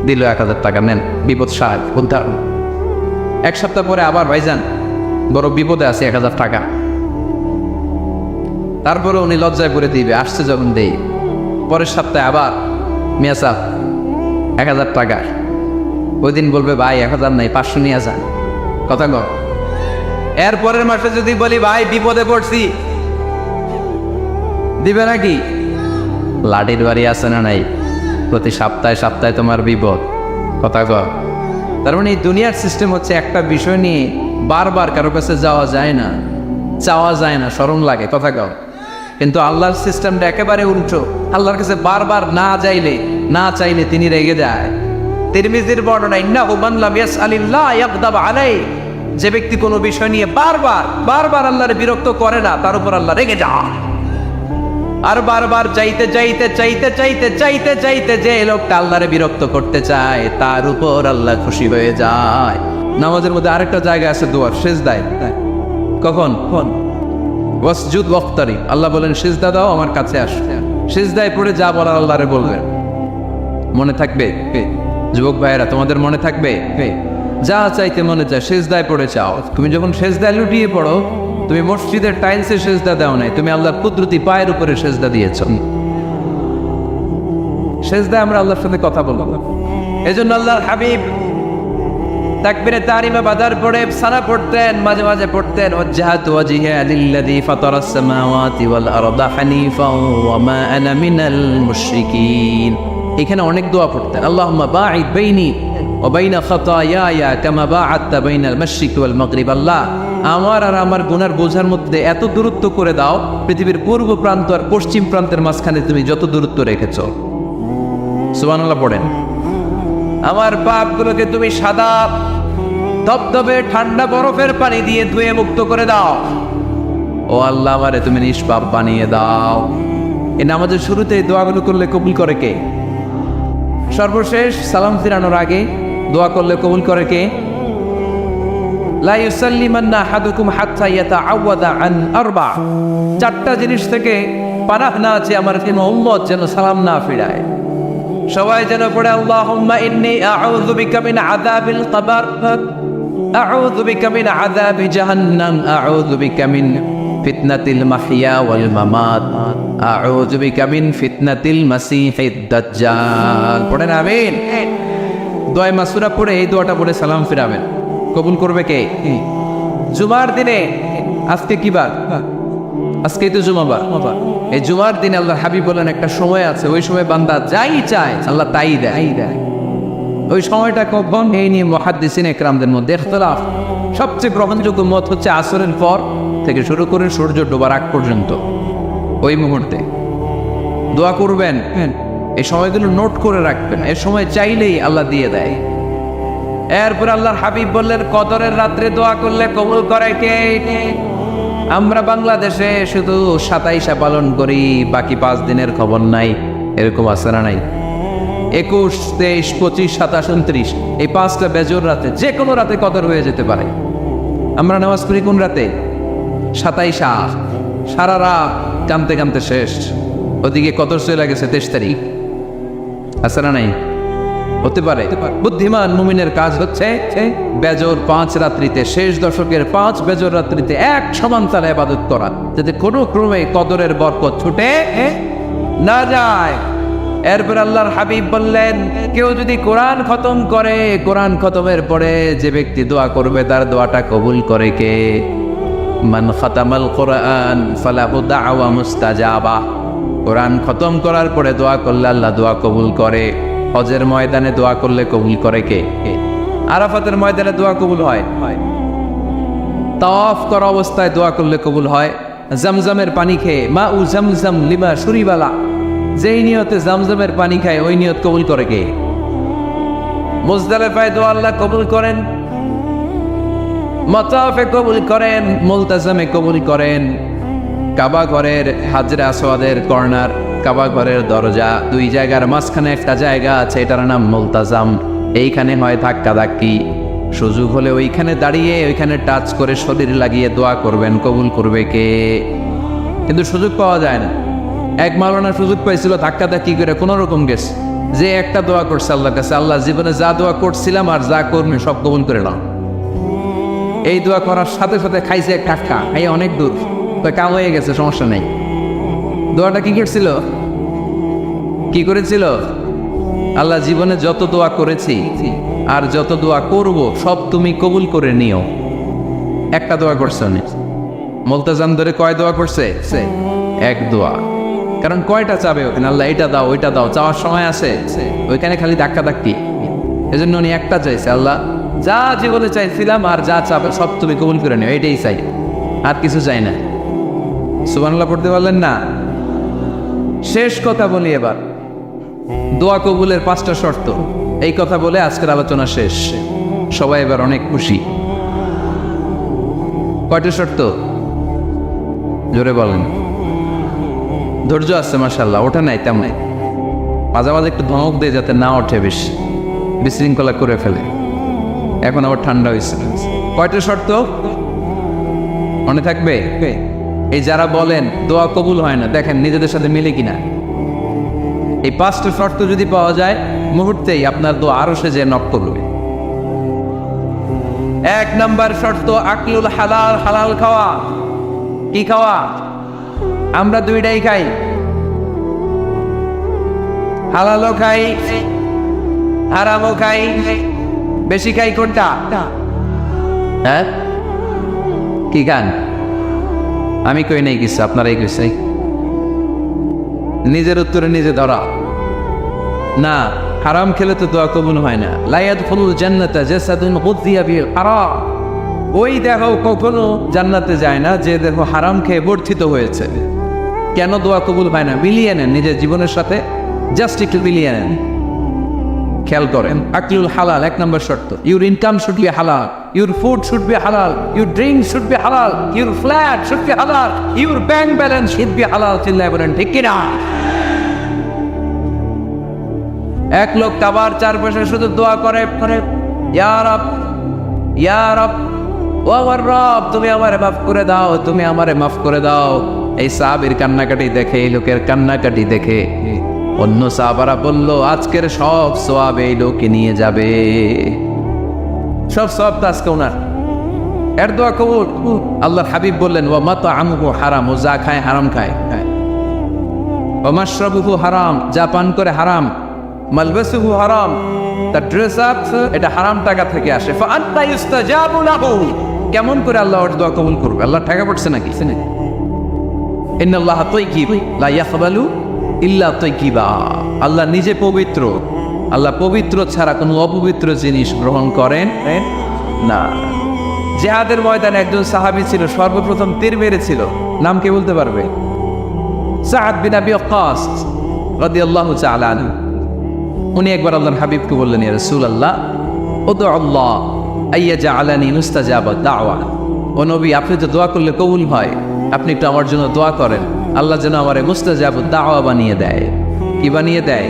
দিল 1000 টাকা, নেন বিপদ সাহায্য উদ্ধার। এক সপ্তাহ পরে আবার ভাইজান বড় বিপদে আছে, 1000 টাকা, তারপরে উনি লজ্জায় পড়ে দিবে, আসছে যখন দেই, পরের সপ্তাহে আবার মিয়া সাহ 1000 টাকা, ওই দিন বলবে ভাই 1000 নাই 500 নিয়ে যান, কথা কর। এর পরের মাসে যদি বলি ভাই বিপদে পড়ছি, দিবে নাকি? লাঠির বাড়ি আছে না নাই? প্রতি সপ্তাহে সপ্তাহে তোমার বিপদ, কথা কর। তার মানে এই দুনিয়ার সিস্টেম হচ্ছে একটা বিষয় নিয়ে বারবার কারো কাছে যাওয়া যায় না, চাওয়া যায় না, শরম লাগে, কথা কর। কিন্তু আল্লাহর সিস্টেমটা একেবারে উল্টো। আল্লাহর কাছে বারবার না চাইলে তিনি রেগে যায়। তিরমিজির বর্ণনা, ইন্নাহু মান লাম ইয়াসআলিল্লাহ ইয়াগদাব আলাইহি, যে ব্যক্তি কোনো বিষয় নিয়ে বারবার আল্লাহর বিরক্ত করে না, তার উপর আল্লাহ রেগে যায়। আর বারবার চাইতে চাইতে চাইতে চাইতে চাইতে চাইতে যে লোকটা আল্লাহরে বিরক্ত করতে চায় তার উপর আল্লাহ খুশি হয়ে যায়। নামাজের মধ্যে আরেকটা জায়গা আছে দোয়ার, সিজদায়। কখন? ওয়াসজুদ ওয়াক্তারিব, আল্লাহ বলেন সিজদা দাও, আমার কাছে আসো। সিজদায় পড়ে যা বলার আল্লাহরে বলবেন। মনে থাকবে যুবক ভাইয়েরা, তোমাদের মনে থাকবে? যা চাইতে মনে চায় সিজদায় পড়ে চাও। তুমি যখন সিজদায় লুটিয়ে পড়ো, তুমি মসজিদের টাইলসে সেজদা দাও নাই, তুমি আল্লাহর কুদরতি পায়ের উপরে সেজদা দিয়েছ। সেজদায় আমরা আল্লাহর সাথে কথা বলবো। এজন্য আল্লাহর হাবিব তাকবীরে তাহরিমা বাঁধার পরে সানা পড়তেন, মাঝে মাঝে পড়তেন ওয়াজহাতু ওয়াজহিয়া লিল্লাযী ফাতারাস সামাওয়াতি ওয়াল আরদা হানিফাও ওয়া মা আনা মিনাল মুশরিকিন। এখানে অনেক দোয়া পড়তেন। আল্লাহুম্মা বাঈদ বাইনি ওয়া বাইনা খাতায়ায়া কামা বাআদতা বাইনাল মাশরিকি ওয়াল মাগরিব। আল্লাহ, আমার আর আমার গুনার বোঝার মধ্যে এত দূরত্ব করে দাও, পৃথিবীর পূর্ব প্রান্ত আর পশ্চিম প্রান্তের মাঝখানে তুমি যত দূরত্ব রেখেছো। সুবহানাল্লাহ পড়েন। আমার পাপগুলোকে তুমি সাদা ধবধবে ঠান্ডা বরফের পানি দিয়ে ধুয়ে মুক্ত করে দাও। ও আল্লাহ, আমারে তুমি নিষ্পাপ বানিয়ে দাও। এই নামাজের শুরুতে এই দোয়াগুলো করলে কবুল করে কে? সর্বশেষ সালাম ফিরানোর আগে দোয়া করলে কবুল করে কে? লা ইউসাল্লিমান্না আহাদুকুম হাত্তা ইয়াতাআওয়াদা আন আরবা। চারটা জিনিস থেকে পানাহ না আছে আমার কোন উম্মত যেন সালাম না ফিরায়। সবাই যেন পড়ে আল্লাহুম্মা ইন্নী আউযু বিকা মিন আযাবিল কবর, আউযু বিকা মিন আযাবি জাহান্নাম, আউযু বিকা মিন ফিতনাতিল মাহইয়া ওয়াল মামাত, আউযু বিকা মিন ফিতনাতিল মাসিহিদ দাজ্জাল। পড়েন আমিন। দোয়া মাসুরা পড়ে এই দোয়াটা পড়ে সালাম ফিরাবেন। কবুল করবে কে? জুমার দিনে, আজকে কি বার? আজকেই তো জুমাবার। এই জুমার দিনে আল্লাহ হাবিব বলেন একটা সময় আছে, ওই সময় বান্দা যাই চায় আল্লাহ তাই দেয়। ওই সময়টা কখন? এই নিয়ে মুহাদ্দিসিন ইকরামদের মধ্যে ইখতিলাফ। সবচেয়ে গ্রহণযোগ্য মত হচ্ছে আসরের পর থেকে শুরু করে সূর্য ডোবার আগ পর্যন্ত। ওই মুহূর্তে দোয়া করবেন, এই সময়গুলো নোট করে রাখবেন। এই সময় চাইলেই আল্লাহ দিয়ে দেয়। এরপর আল্লাহর হাবিব বললেন কদরের রাত্রে দোয়া করলে কবুল করে কে? আমরা বাংলাদেশে শুধু 27 পালন করি, বাকি 5 দিনের খবর নাই। এরকম আছে না নাই? 21, 23, 25, 27, 29 এই 5টা বেজোর রাতে, যে কোনো রাতে কদর হয়ে যেতে পারে। আমরা নামাজ পড়ি কোন রাতে? 27। সারা রাত কামতে কামতে শেষ, ওদিকে কদর চলে গেছে 23 তারিখ। আছে না নাই? হতে পারে। বুদ্ধিমান মুমিনের কাজ হচ্ছে বেজর 5 রাত্রিতে, শেষ দশকের 5 বেজর রাত্রিতে এক সমান তালে ইবাদত করা, যাতে কোনো ক্রমে কদরের বরকত ছুটে না যায়। এরপর আল্লাহর হাবিব বললেন কেউ যদি কোরআন খতম করে, কোরআন খতমের পরে যে ব্যক্তি দোয়া করবে তার দোয়াটা কবুল করে কে? মান খাতামাল কোরআন ফালাহু দাওয়া মুস্তাজাবা। কোরআন খতম করার পরে দোয়া করলে আল্লাহ দোয়া কবুল করে। হজের ময়দানে দোয়া করলে কবুল করে কে? আরাফাতের ময়দানে দোয়া কবুল হয়। তাওয়াফ করা অবস্থায় দোয়া করলে কবুল হয়। জামজামের পানি খেয়ে মা উ জামজাম লিমা শুরিবালা, যেই নিয়তে জামজামের পানি খায় ওই নিয়ত কবুল করে কে? মুজদালিফায় দোয়া আল্লাহ কবুল করেন, মাতাফে কবুল করেন, মুলতাজামে কবুল করেন। কাবা ঘরের হাজরে আসওয়াদের কর্নার, কাবা ঘরের দরজা, 2 জায়গার মাঝখানে একটা জায়গা আছে, এটার নাম মুলতাজাম। এইখানে হয় ধাক্কা ধাক্কি। সুযোগ হলে ওইখানে দাঁড়িয়ে ওইখানে টাচ করে শরীর লাগিয়ে দোয়া করবেন, কবুল করবে কে? কিন্তু সুযোগ পাওয়া যায় না। এক মাওলানা সুযোগ পাইছিল, ধাক্কা ধাক্কি করে কোনো রকম গেছে, যে একটা দোয়া করছে আল্লাহর কাছে, আল্লাহ জীবনে যা দোয়া করছিলাম আর যা করবে সব কবুল করে নাও। এই দোয়া করার সাথে সাথে খাইছে এক ধাক্কা, এই অনেক দূর, তো কাম হয়ে গেছে, সমস্যা নেই। দোয়াটা কি করছিল? কি করেছিল? আল্লাহ জীবনে যত দোয়া করেছি আর যত দোয়া করব সব তুমি কবুল করে নিও। একটা দোয়া করছে উনি। মুলতাজাম ধরে কয় দোয়া করছে? এক দোয়া। কারণ কয়টা চাবে ওখানে? আল্লাহ এটা দাও ওইটা দাও, চাওয়ার সময় আছে? ওইখানে খালি ধাক্কা ধাক্কি। এজন্য উনি একটা চাইছে, আল্লাহ যা জীবনে চাইছিলাম আর যা চাবে সব তুমি কবুল করে নিও, এটাই চাই, আর কিছু চাই না। সুবহানাল্লাহ পড়তে পারলেন না? শেষ কথা বলি এবার, দোয়া কবুলের 5টা শর্ত। এই কথা বলে আজকের আলোচনা শেষ। সবাই এবার অনেক খুশি। কয়টা শর্ত? জোরে বলেন। ধৈর্য আছে মাশাআল্লাহ, ওঠে নাই তেমন, মাঝে মাঝে একটু ধমক দেয় যাতে না ওঠে, বেশি বিশৃঙ্খলা করে ফেলে। এখন আবার ঠান্ডা হয়েছে। কয়টা শর্ত মনে থাকবে? এই যারা বলেন দোয়া কবুল হয় না, দেখেন নিজেদের সাথে মিলে কিনা। এই 5টা শর্ত যদি পাওয়া যায়, মুহূর্তেই আপনার দোয়া আরো সে যে নক করবে। 1 নাম্বার শর্ত আকলুল হালাল, হালাল খাওয়া। কি খাওয়া? আমরা দুইটাই খাই, হালালও খাই, হারামও খাই। বেশি খাই কোনটা? হ্যাঁ, কি খান? আমি কই নাই কিছু, আপনারাই কইছে। নিজের উত্তরে নিজে ধরা না। হারাম খেলে তো দোয়া কবুল হয় না। লা ইয়াদখুলুল জান্নাতা জাসাদুন গুযিয়া বিল হারাম। ওই দেখো কখনো জান্নাতে যায় না যে দেখো হারাম খেয়ে বর্ধিত হয়েছে। কেন দোয়া কবুল হয় না? মিলিয়ে নেন নিজের জীবনের সাথে, জাস্ট একটু মিলিয়ে নেন, খেয়াল করেন। আকলুল হালাল 1 নম্বর শর্ত। ইউর ইনকাম শুড বি হালাল, ইউর ফুড শুড বি হালাল, ইউর ড্রিঙ্ক শুড বি হালাল, ইউর ফ্ল্যাট শুড বি হালাল, your bank balance should be হালাল। চিল্লায় বলেন ঠিক কিনা? এক লোক কাবার চারপাশে শুধু দোয়া করে, ইয়া রব, ইয়া রব, ও আমার রব, তুমি আমারে মাফ করে দাও, তুমি আমারে মাফ করে দাও। এই সাহাবীর কান্নাকাটি দেখে, এই লোকের কান্নাকাটি দেখে অন্য সাহাবারা বলল, আজকের সব সওয়াব এই লোকে নিয়ে যাবে, সব সওয়াব তো আজকে ওনার। এর দোয়া কবুল। আল্লাহর হাবিব বললেন, ওয়া মাতআমুহু হারাম, ও যা খায় হারাম খায়। ওয়া মাশরাবুহু হারাম, যা পান করে হারাম। মালবাসুহু হারাম, তার ড্রেস আপ এটা হারাম টাকা থেকে আসে। ফাআন্তা ইস্তাজাবু লাহু, কেমন করে আল্লাহ ওর দোয়া কবুল করবে? আল্লাহ টাকা পড়ছে নাকি? ইন্নাল্লাহা তাইয়্যিব লা ইয়াকবালু ইল্লা তাইয়্যিবা। আল্লাহ নিজে পবিত্র, আল্লাহ পবিত্র ছাড়া কোনো অপবিত্র জিনিস গ্রহণ করেন না। জিহাদের ময়দানে একজন সাহাবী ছিল, সর্বপ্রথম তীর মেরেছিল। নাম কে বলতে পারবে? সাআদ বিন আবি ওয়াক্কাস রাদিয়াল্লাহু তাআলা আনহু। উনি একবার আল্লাহর হাবিবকে বললেন, ইয়া রাসূলুল্লাহ, উদু আল্লাহ আইয়াজআলানি মুস্তাজাবা দাওয়া। ও নবী, আপনি তো দোয়া করলে কবুল হয়, আপনি একটু আমার জন্য দোয়া করেন, আল্লাহ যেন আমারে মুস্তাজাবুদ দাওয়া বানিয়ে দেয়। কি বানিয়ে দেয়?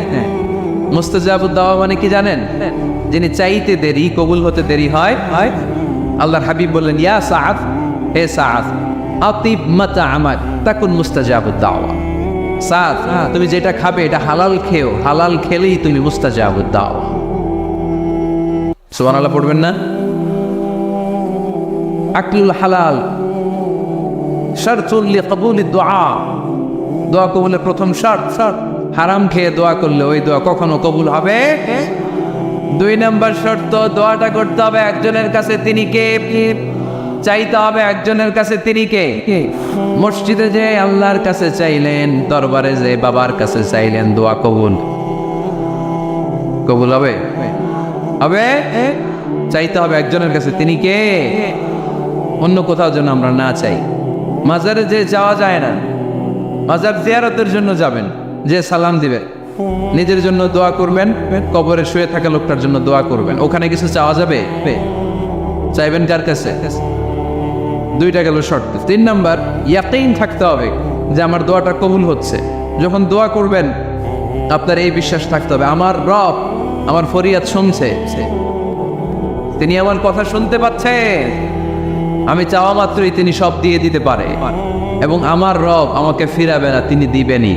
মুস্তাজাবুদ দাওয়া মানে কি জানেন? যিনি চাইতে দেরি, কবুল হতে দেরি হয়। আল্লাহর হাবিব বললেন, ইয়া সাআদ, হে সাআদ, আতিব মাতআমাক তাকুন মুস্তাজাবুদ দাওয়া। সাআদ, তুমি যেটা খাবে এটা হালাল খেও, হালাল খেলেই তুমি মুস্তাজাবুদ দাওয়া। সুবহানাল্লাহ পড়বেন না? আকলুল হালাল শারতুল লিকবুলিদ দুআ, দোয়া কবুলের প্রথম শর্ত। হারাম খেয়ে দোয়া করলে ওই দোয়া কখনো কবুল হবে। 2 নম্বর শর্ত, দোয়াটা করতে হবে একজনের কাছে, তিনি কে? চাইতে হবে একজনের কাছে, তিনি কে? মসজিদে যে আল্লাহর কাছে চাইলেন, দরবারে যে বাবার কাছে চাইলেন, দোয়া কবুল কবুল হবে? হবে। চাইতে হবে একজনের কাছে, তিনি কে? অন্য কোথাও যেন আমরা না চাই। মাজারে যে যাওয়া যায় না, মাজার জিয়ারতের জন্য যাবেন, যে সালাম দিবেন, নিজের জন্য দোয়া করবেন, কবরে শুয়ে থাকা লোকটার জন্য দোয়া করবেন। ওখানে কিছু চাওয়া যাবে? চাইবেন কার কাছে? 2টা গেল শর্ত। 3 নাম্বার, ইয়াকিন থাকতে হবে যে আমার দোয়াটা কবুল হচ্ছে। যখন দোয়া করবেন আপনার এই বিশ্বাস থাকতে হবে, আমার রব আমার ফরিয়াদ শুনছে, তিনি আমার কথা শুনতে পাচ্ছেন, আমি চাওয়া মাত্রই তিনি সব দিয়ে দিতে পারে, এবং আমার রব আমাকে ফিরাবে না, তিনি দিবেনই।